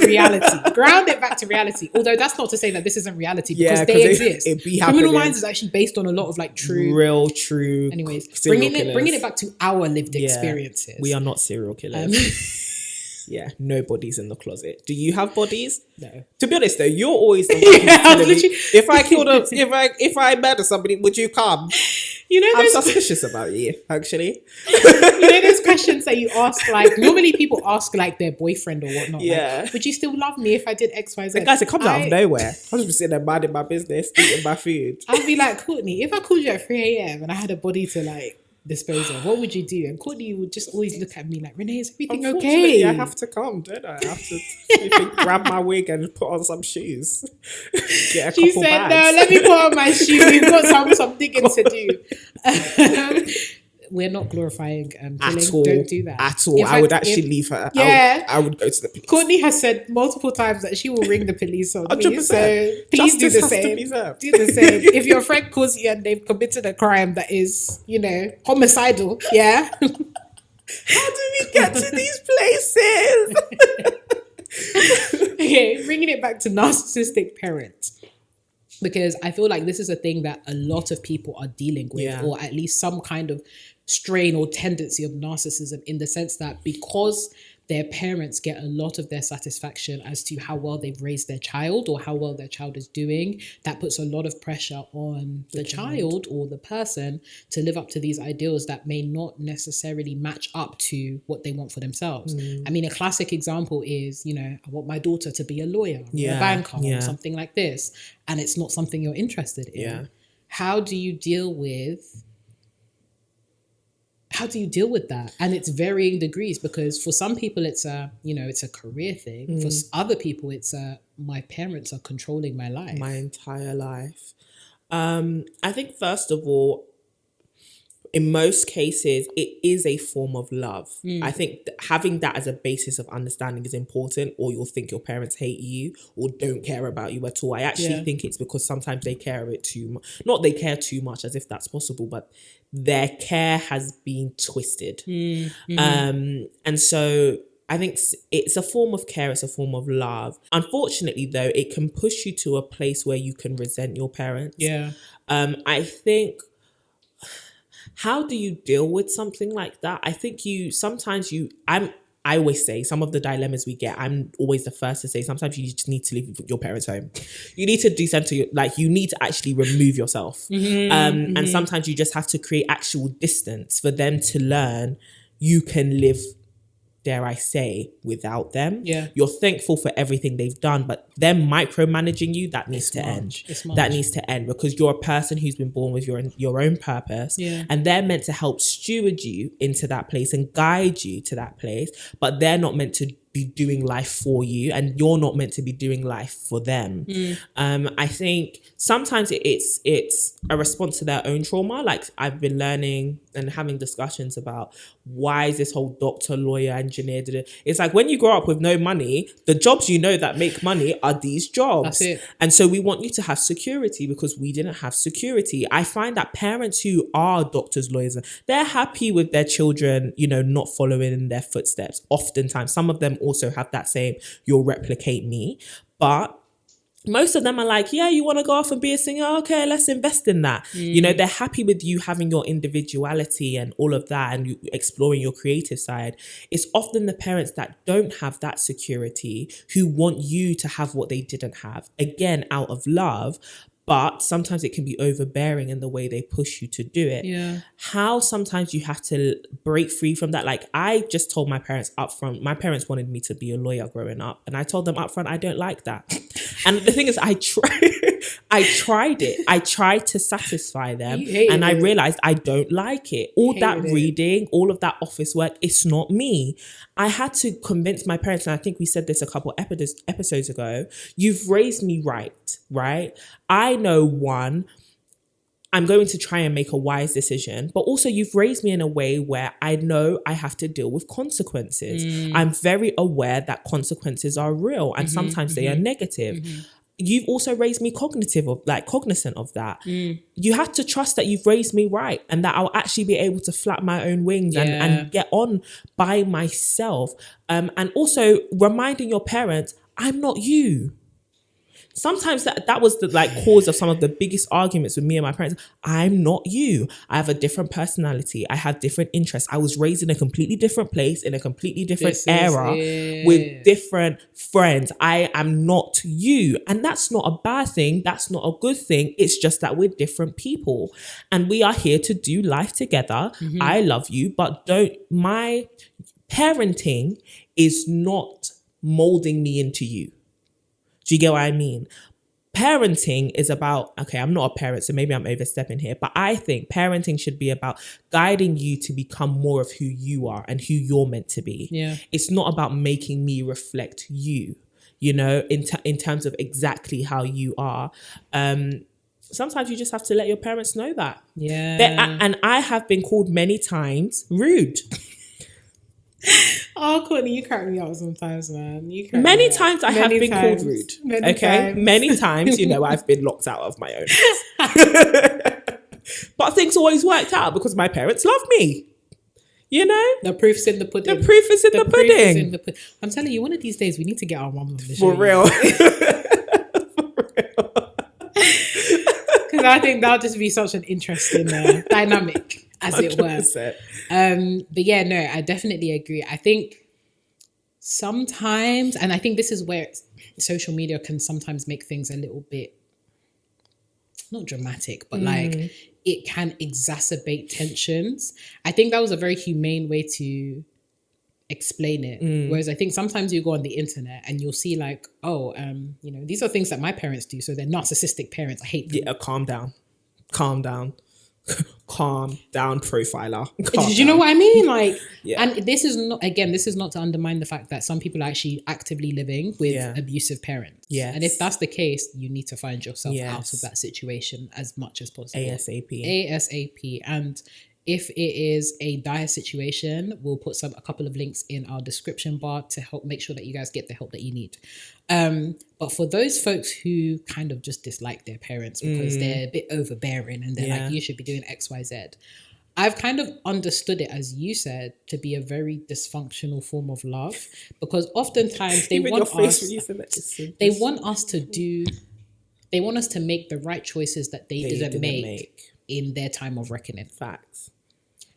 reality, although that's not to say that this isn't reality, because they exist. Criminal Minds is actually based on a lot of like real true. Anyways, bringing it back to our lived experiences. We are not serial killers. Yeah, no bodies in the closet. Do you have bodies? No. To be honest though, you're always the one who's me, if I killed if I murder somebody, would you come? You know, I'm suspicious about you, actually. You know those questions that you ask, like normally people ask like their boyfriend or whatnot. Yeah. Like, would you still love me if I did X, Y, Z? Guys, it comes out of nowhere. I'm just sitting there minding my business, eating my food. I'd be like, Courtney, if I called you at 3 a.m. and I had a body to like dispose of, what would you do? And Courtney would just always look at me like, Renee, is everything okay? I have to come, don't I? I have to grab my wig and put on some shoes. Get a she couple said, bags. no, let me put on my shoes. We've got some digging to do. We're not glorifying killing. At all. Don't do that. At all. I would actually leave her. Yeah. I would go to the police. Courtney has said multiple times that she will ring the police on 100%. me. So please do the same. Do the same. If your friend calls you and they've committed a crime that is, you know, homicidal, yeah. How do we get to these places? Okay, bringing it back to narcissistic parents. Because I feel like this is a thing that a lot of people are dealing with, or at least some kind of strain or tendency of narcissism, in the sense that because their parents get a lot of their satisfaction as to how well they've raised their child or how well their child is doing, that puts a lot of pressure on the child or the person to live up to these ideals that may not necessarily match up to what they want for themselves. I mean, a classic example is, you know, I want my daughter to be a lawyer or a banker or something like this, and it's not something you're interested in. How do you deal with that? And it's varying degrees, because for some people it's a career thing. For other people it's my parents are controlling my life, my entire life. I think first of all, in most cases, it is a form of love. I think having that as a basis of understanding is important, or you'll think your parents hate you or don't care about you at all. I actually think it's because sometimes they care a bit too much. Not they care too much, as if that's possible, but their care has been twisted. And so I think it's a form of care, it's a form of love. Unfortunately, though, it can push you to a place where you can resent your parents. I think... How do you deal with something like that? I think I always say some of the dilemmas we get, I'm always the first to say, sometimes you just need to leave your parents' home. You need to decenter, you need to actually remove yourself. And sometimes you just have to create actual distance for them to learn you can live, dare I say, without them. You're thankful for everything they've done, but them micromanaging you, that needs to end. That needs to end, because you're a person who's been born with your own purpose, and they're meant to help steward you into that place and guide you to that place, but they're not meant to be doing life for you, and you're not meant to be doing life for them. I think sometimes it's a response to their own trauma. Like, I've been learning and having discussions about why is this whole doctor, lawyer, engineer, it's like when you grow up with no money, the jobs that make money are these jobs. That's it. And so we want you to have security, because we didn't have security. I find that parents who are doctors, lawyers, they're happy with their children, not following in their footsteps. Oftentimes, some of them also have that same, you'll replicate me. But most of them are like, yeah, you want to go off and be a singer? Okay, let's invest in that. They're happy with you having your individuality and all of that, and you exploring your creative side. It's often the parents that don't have that security who want you to have what they didn't have. Again, out of love. But sometimes it can be overbearing in the way they push you to do it. How sometimes you have to break free from that. Like, I just told my parents up front, my parents wanted me to be a lawyer growing up. And I told them up front, I don't like that. And the thing is, I tried it. I tried to satisfy them. And I realized I don't like it. All that reading, all of that office work, it's not me. I had to convince my parents, and I think we said this a couple episodes ago, you've raised me right? I know, one, I'm going to try and make a wise decision, but also you've raised me in a way where I know I have to deal with consequences. I'm very aware that consequences are real, and sometimes they are negative. you've also raised me cognizant of that. You have to trust that you've raised me right and that I'll actually be able to flap my own wings and get on by myself. And also reminding your parents, I'm not you. Sometimes that was the cause of some of the biggest arguments with me and my parents. I'm not you. I have a different personality. I have different interests. I was raised in a completely different place, in a completely different era, with different friends. I am not you. And that's not a bad thing. That's not a good thing. It's just that we're different people. And we are here to do life together. I love you, but my parenting is not molding me into you. Do you get what I mean? Parenting is about, okay, I'm not a parent, so maybe I'm overstepping here, but I think parenting should be about guiding you to become more of who you are and who you're meant to be. Yeah. It's not about making me reflect you, in terms of exactly how you are. Sometimes you just have to let your parents know that. Yeah. And I have been called many times rude. Oh, Courtney, you crack me up sometimes, man. Many times I have been called rude. Many times, I've been locked out of my own house. But things always worked out because my parents love me. The proof's in the pudding. The proof is in the pudding. I'm telling you, one of these days we need to get our mum on the show. For real. Because I think that'll just be such an interesting dynamic, as 100%. It were. But yeah, no, I definitely agree. I think sometimes, and I think this is where social media can sometimes make things a little bit, not dramatic, but it can exacerbate tensions. I think that was a very humane way to explain it. Whereas I think sometimes you go on the internet and you'll see these are things that my parents do. So they're narcissistic parents. I hate them. Yeah, calm down, profiler. Did you know what I mean? And this is not to undermine the fact that some people are actually actively living with abusive parents. Yes. And if that's the case, you need to find yourself out of that situation as much as possible. ASAP. And if it is a dire situation, we'll put a couple of links in our description bar to help make sure that you guys get the help that you need. But for those folks who kind of just dislike their parents because they're a bit overbearing and they're like, you should be doing X, Y, Z. I've kind of understood it, as you said, to be a very dysfunctional form of love, because oftentimes they want us to make the right choices that they didn't make in their time of reckoning. Facts.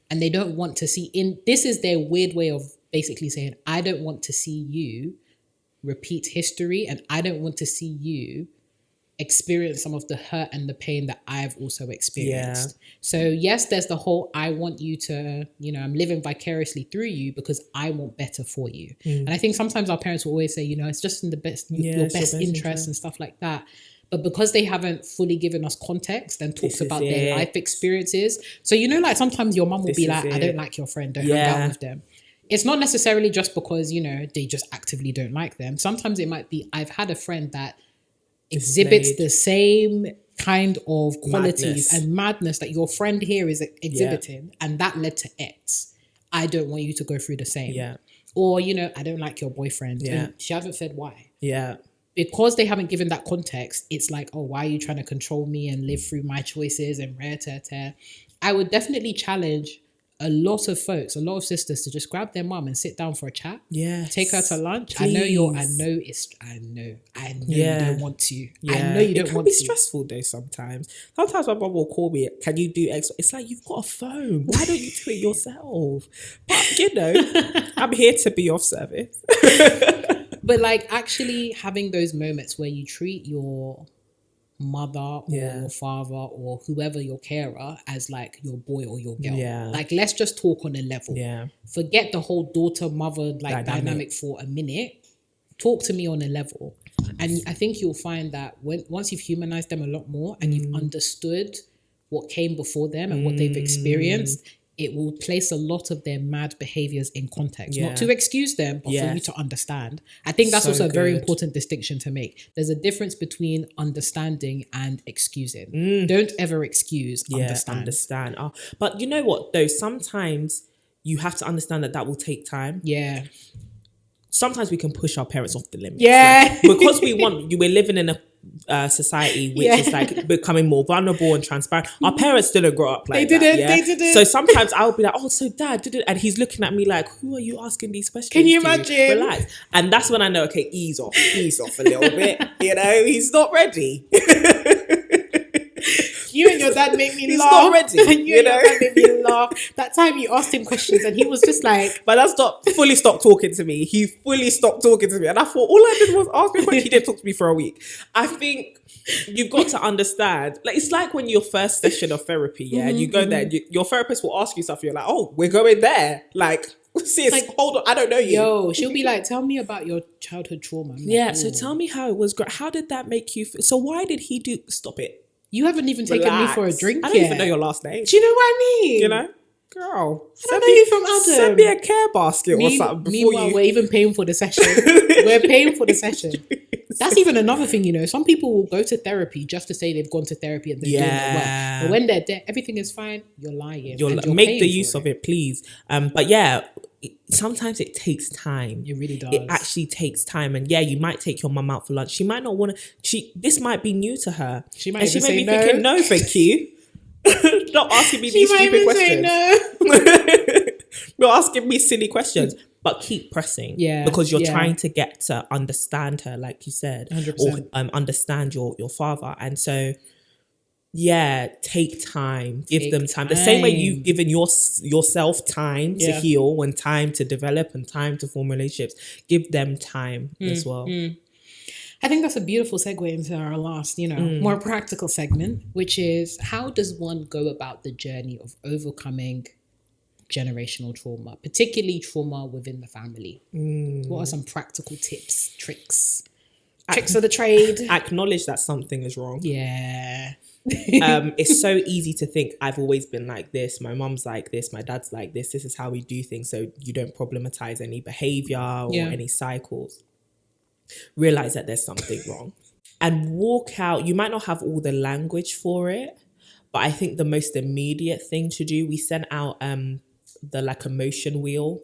And they don't want to see this is their weird way of basically saying, I don't want to see you repeat history, and I don't want to see you experience some of the hurt and the pain that I've also experienced. So yes, there's the whole, I want you to, I'm living vicariously through you because I want better for you. And I think sometimes our parents will always say, it's just in your best interest and stuff like that. But because they haven't fully given us context and talked about their life experiences. So, sometimes your mum will be like, I don't like your friend, don't hang out with them. It's not necessarily just because, they just actively don't like them. Sometimes it might be, I've had a friend that exhibits the same kind of qualities and madness that your friend here is exhibiting. And that led to X. I don't want you to go through the same. Yeah. Or, I don't like your boyfriend. Yeah. And she hasn't said why. Yeah. Because they haven't given that context, it's like, oh, why are you trying to control me and live through my choices and rare. I would definitely challenge a lot of folks, a lot of sisters, to just grab their mum and sit down for a chat. Yeah. Take her to lunch. Please. I know you don't want to. Yeah. I know you don't want to. It can be stressful though sometimes. Sometimes my mum will call me, can you do X? It's like, you've got a phone. Why don't you do it yourself? But, I'm here to be of service. But actually having those moments where you treat your mother or your father or whoever your carer as your boy or your girl. Yeah. Let's just talk on a level. Yeah. Forget the whole daughter-mother dynamic for a minute. Talk to me on a level. And I think you'll find that once you've humanized them a lot more and you've understood what came before them and what they've experienced, it will place a lot of their mad behaviors in context, not to excuse them, but for you to understand. I think that's also a very important distinction to make. There's a difference between understanding and excusing. Don't ever excuse, understand. Oh, but you know what though? Sometimes you have to understand that will take time. Yeah. Sometimes we can push our parents off the limits. Yeah. Because we're living in a society, which is like becoming more vulnerable and transparent. Our parents didn't grow up like They that. didn't. So sometimes I'll be like, oh, so dad did it, and he's looking at me like, who are you asking these questions? Can you to? imagine? Relax. And that's when I know, okay, ease off a little bit. He's not ready. You and your dad make me He's laugh. not ready. And your dad made me laugh. That time you asked him questions and he was just like... But that's fully stopped talking to me. He fully stopped talking to me. And I thought, all I did was ask him questions. He didn't talk to me for a week. I think you've got to understand, like, it's like when your first session of therapy, and you go there, your therapist will ask you stuff. You're like, oh, we're going there. Like, sis, like, hold on, I don't know you. Yo, she'll be like, tell me about your childhood trauma. I'm like, so tell me how it was. How did that make you feel? So why did he do... Stop it. You haven't even taken me for a drink yet. I don't even know your last name. Do you know what I mean? You know? Girl. I don't know you from Adam. Send me a care basket or something before meanwhile, we're even paying for the session. We're paying for the session. That's even another thing, you know. Some people will go to therapy just to say they've gone to therapy and they're doing it well. But when they're there, everything is fine. You're lying. You're make the use of it, please. But yeah, sometimes it takes time. It really does. It actually takes time. And yeah, you might take your mum out for lunch. She might not want to. This might be new to her. She might be thinking, no, thank you. Not asking me these stupid questions. No. You're asking me silly questions. But keep pressing, because you're trying to get to understand her, like you said, 100%. or understand your father. And so, take time, give them time. The same way you've given yourself time to heal and time to develop and time to form relationships, give them time as well. I think that's a beautiful segue into our last, more practical segment, which is, how does one go about the journey of overcoming generational trauma, particularly trauma within the family? What are some practical tips, tricks of the trade? Acknowledge that something is wrong. It's so easy to think, I've always been like this, my mum's like this, my dad's like this is how we do things, so you don't problematize any behavior or any cycles. Realize that there's something wrong and walk out. You might not have all the language for it, but I think the most immediate thing to do, we sent out the emotion wheel,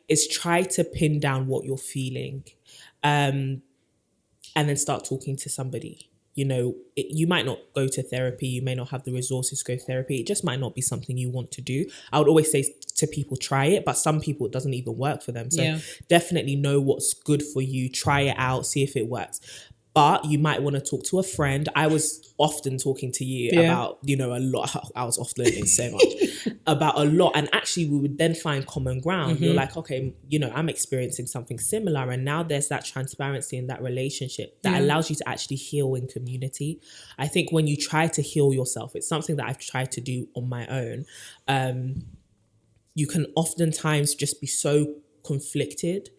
is try to pin down what you're feeling, and then start talking to somebody. You might not go to therapy, you may not have the resources to go to therapy, it just might not be something you want to do. I would always say to people, try it, but some people it doesn't even work for them. So definitely know what's good for you, try it out, see if it works. But you might want to talk to a friend. I was often talking to you about, a lot. I was often learning so much about a lot. And actually we would then find common ground. You're like, okay, I'm experiencing something similar. And now there's that transparency in that relationship that allows you to actually heal in community. I think when you try to heal yourself, it's something that I've tried to do on my own. You can oftentimes just be so conflicted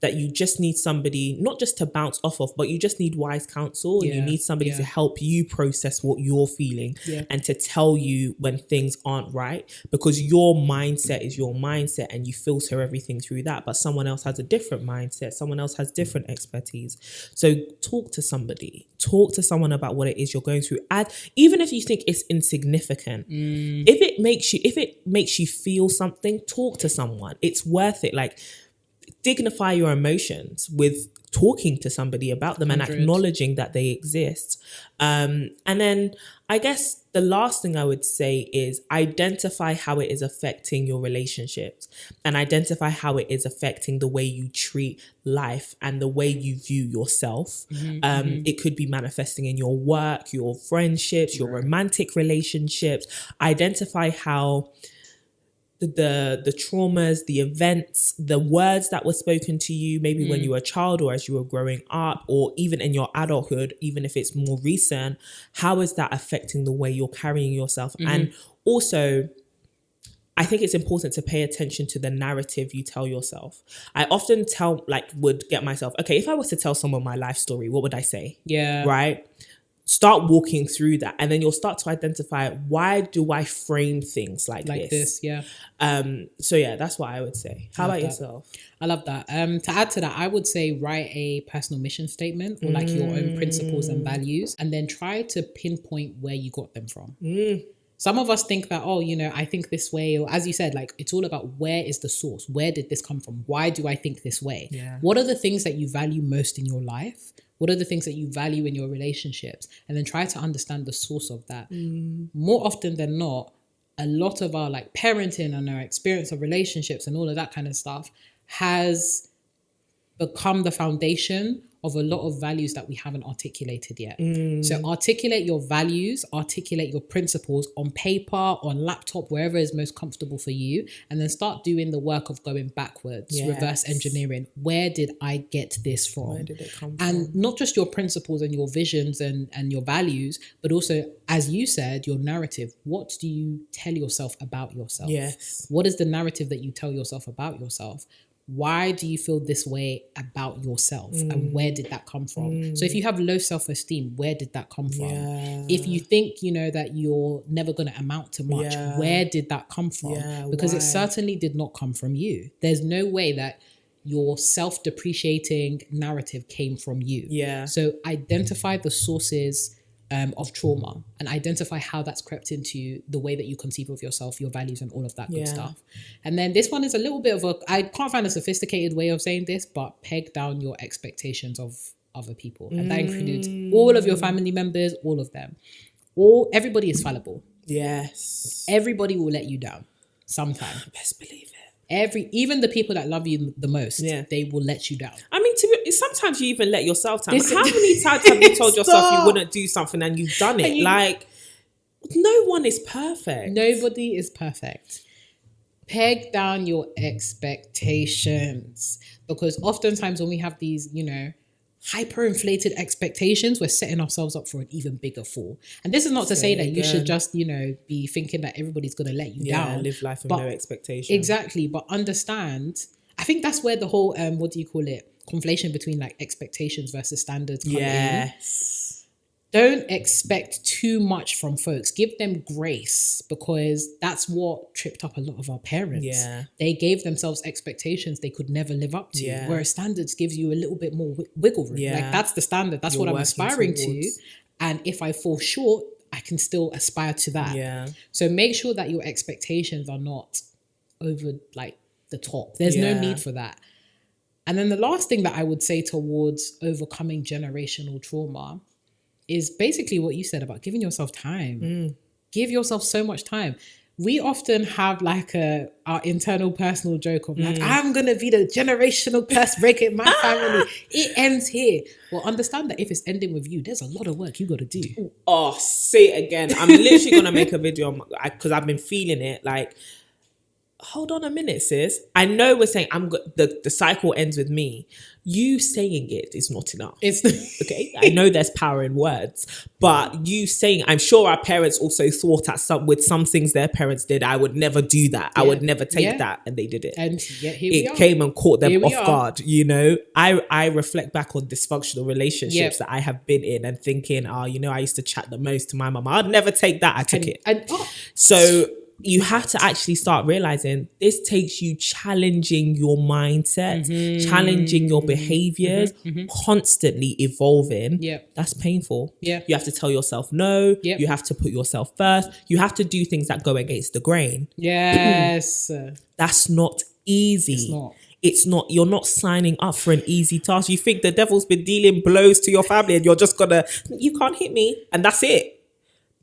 that you just need somebody, not just to bounce off of, but you just need wise counsel. You need somebody to help you process what you're feeling and to tell you when things aren't right, because your mindset is your mindset and you filter everything through that. But someone else has a different mindset. Someone else has different expertise. So talk to somebody. Talk to someone about what it is you're going through. And even if you think it's insignificant, if it makes you feel something, talk to someone. It's worth it. Like, dignify your emotions with talking to somebody about them 100. And acknowledging that they exist. And then I guess the last thing I would say is identify how it is affecting your relationships and identify how it is affecting the way you treat life and the way you view yourself. It could be manifesting in your work, your friendships, your romantic relationships. Identify how the traumas, the events, the words that were spoken to you, maybe when you were a child or as you were growing up, or even in your adulthood, even if it's more recent, how is that affecting the way you're carrying yourself? And also, I think it's important to pay attention to the narrative you tell yourself. I often would get myself, okay, if I was to tell someone my life story, what would I say? Right? Start walking through that, and then you'll start to identify, why do I frame things like this? So that's what I would say. How about yourself? I love that. To add to that, I would say write a personal mission statement or your own principles and values, and then try to pinpoint where you got them from. Some of us think that, I think this way, or as you said, it's all about where is the source? Where did this come from? Why do I think this way? What are the things that you value most in your life? What are the things that you value in your relationships? And then try to understand the source of that. More often than not, a lot of our like parenting and our experience of relationships and all of that kind of stuff has become the foundation of a lot of values that we haven't articulated yet. So articulate your values, articulate your principles on paper, on laptop, wherever is most comfortable for you, and then start doing the work of going backwards, reverse engineering. Where did I get this from? Where did it come from? And not just your principles and your visions and your values, but also, as you said, your narrative. What do you tell yourself about yourself? Yes. What is the narrative that you tell yourself about yourself? Why do you feel this way about yourself? And where did that come from? So if you have low self-esteem, where did that come from? If you think, that you're never going to amount to much, where did that come from? Because it certainly did not come from you. There's no way that your self-depreciating narrative came from you. So identify the sources of trauma and identify how that's crept into the way that you conceive of yourself, your values, and all of that good stuff. And then this one is a little bit of I can't find a sophisticated way of saying this, but peg down your expectations of other people. And that includes all of your family members, all of them. Everybody is fallible. Yes. Everybody will let you down sometime. Best believe it. Even the people that love you the most, they will let you down. I mean, sometimes you even let yourself down. How many times have you told yourself you wouldn't do something and you've done it? No one is perfect. Nobody is perfect. Peg down your expectations, because oftentimes when we have these, hyperinflated expectations, we're setting ourselves up for an even bigger fall. And this is not to say that you should just, be thinking that everybody's going to let you down. Live life with no expectations. Exactly. But understand, I think that's where the whole, conflation between like expectations versus standards come in. Don't expect too much from folks. Give them grace, because that's what tripped up a lot of our parents. They gave themselves expectations they could never live up to. Whereas standards gives you a little bit more wiggle room. Like that's the standard. That's what I'm aspiring to. And if I fall short, I can still aspire to that. So make sure that your expectations are not over like the top. There's no need for that. And then the last thing that I would say towards overcoming generational trauma is basically what you said about giving yourself time. Give yourself so much time. We often have like our internal personal joke of like, I'm going to be the generational curse breaker in my family. It ends here. Well, understand that if it's ending with you, there's a lot of work you got to do. Oh, say it again. I'm literally going to make a video because I've been feeling it. Like, hold on a minute, sis. I know we're saying the cycle ends with me. You saying it is not enough. It's okay. I know there's power in words, but you saying, I'm sure our parents also thought with some things their parents did. I would never do that. I would never take that, and they did it. And here we are. Came and caught them off guard. I reflect back on dysfunctional relationships that I have been in and thinking, I used to chat the most to my mum. I'd never take that. I took it. So you have to actually start realizing this takes you challenging your mindset, challenging your behaviors, constantly evolving. That's painful. You have to tell yourself no. You have to put yourself first. You have to do things that go against the grain. That's not easy. It's not. You're not signing up for an easy task. You think the devil's been dealing blows to your family and you're just you can't hit me, and that's it.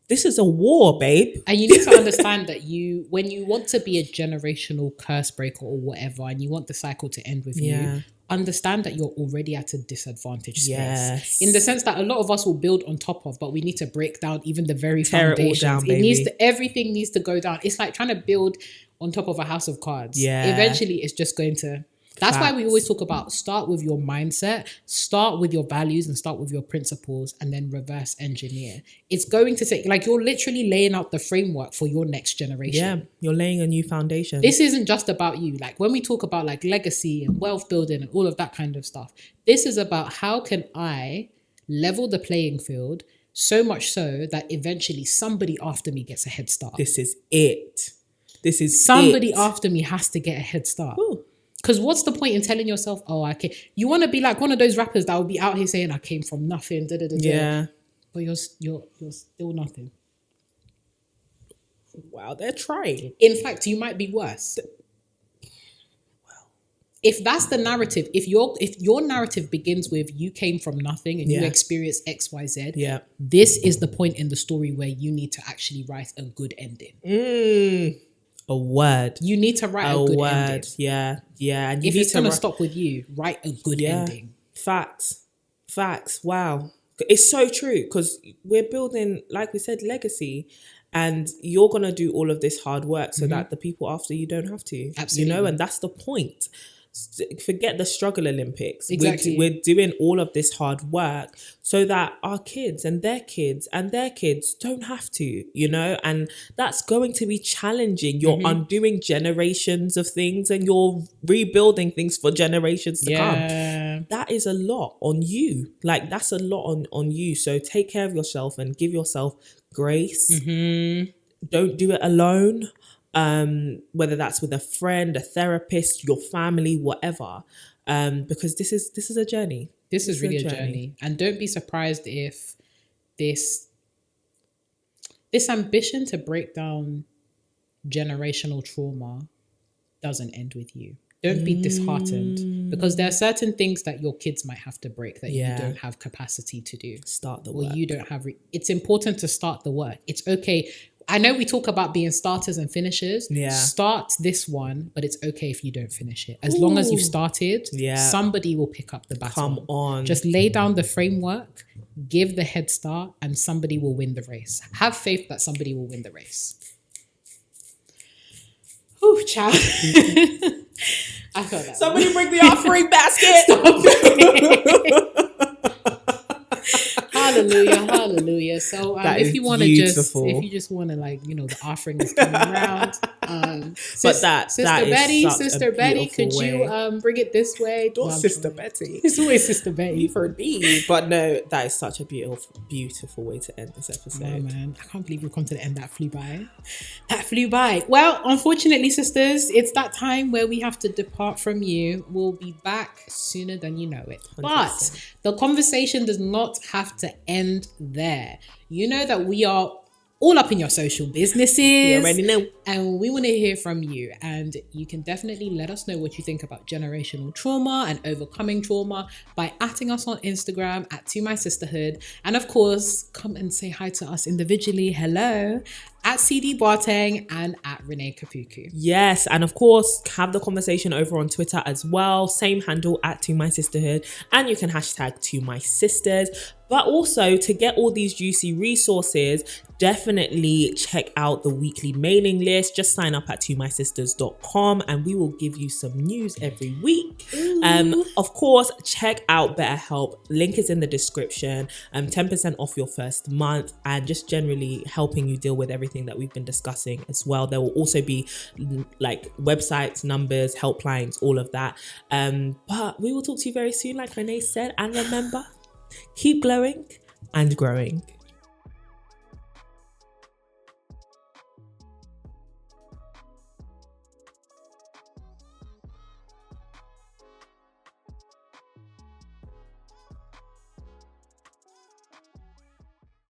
This is a war, babe. And you need to understand that when you want to be a generational curse breaker or whatever, and you want the cycle to end with you, understand that you're already at a disadvantaged space. In the sense that a lot of us will build on top of, but we need to break down even the very foundations. Tear it all down, baby. Everything needs to go down. It's like trying to build on top of a house of cards. Eventually, it's just going to... That's why we always talk about start with your mindset, start with your values, and start with your principles, and then reverse engineer. It's going to take, like, you're literally laying out the framework for your next generation. You're laying a new foundation. This isn't just about you. Like, when we talk about like legacy and wealth building and all of that kind of stuff, this is about how can I level the playing field so much so that eventually somebody after me gets a head start. This is it. Somebody after me has to get a head start. Ooh. Because what's the point in telling yourself, you want to be like one of those rappers that will be out here saying, I came from nothing, but you're still nothing. Wow, they're trying. In fact, you might be worse. if that's the narrative, if your narrative begins with you came from nothing and you experienced XYZ, this is the point in the story where you need to actually write a good ending. A word. You need to write a good ending. Yeah. And if it's going to stop with you, write a good ending. Facts. Wow. It's so true, because we're building, like we said, legacy. And you're going to do all of this hard work so that the people after you don't have to. Absolutely. And that's the point. Forget the struggle Olympics. Exactly. We're doing all of this hard work so that our kids and their kids and their kids don't have to, and that's going to be challenging. You're undoing generations of things and you're rebuilding things for generations to come. That is a lot on you. Like, that's a lot on you. So take care of yourself and give yourself grace. Don't do it alone. Whether that's with a friend, a therapist, your family, whatever, because this is a journey. This is really a journey. And don't be surprised if this ambition to break down generational trauma doesn't end with you. Don't be disheartened, because there are certain things that your kids might have to break that you don't have capacity to do. Start the work. Or you don't have. It's important to start the work. It's okay. I know we talk about being starters and finishers. Start this one, but it's okay if you don't finish it. As long as you've started, somebody will pick up the baton. Come on. Just lay down the framework, give the head start, and somebody will win the race. Have faith that somebody will win the race. Ooh, child. I felt that. Somebody bring the offering basket. Hallelujah. So if you want to just want to, like, the offering is coming around. Sister Betty, could you bring it this way? Sister Betty. It's always Sister Betty. You've heard me. But no, that is such a beautiful way to end this episode. Oh, man, I can't believe we've come to the end. That flew by. Well, unfortunately, sisters, it's that time where we have to depart from you. We'll be back sooner than you know it. 100%. But the conversation does not have to end there. You know that we are all up in your social businesses. You already know. And we want to hear from you. And you can definitely let us know what you think about generational trauma and overcoming trauma by @ing us on Instagram @ToMySisterhood. And of course, come and say hi to us individually. Hello. @CD Boateng and @Renee Kapuku. Yes, and of course, have the conversation over on Twitter as well. Same handle @ToMySisterhood, and you can hashtag #ToMySisters. But also, to get all these juicy resources, definitely check out the weekly mailing list. Just sign up at tomysisters.com and we will give you some news every week. Of course, check out BetterHelp. Link is in the description. 10% off your first month, and just generally helping you deal with everything that we've been discussing as well. There will also be like websites, numbers, helplines, all of that. But we will talk to you very soon, like Renee said. And remember, keep glowing and growing.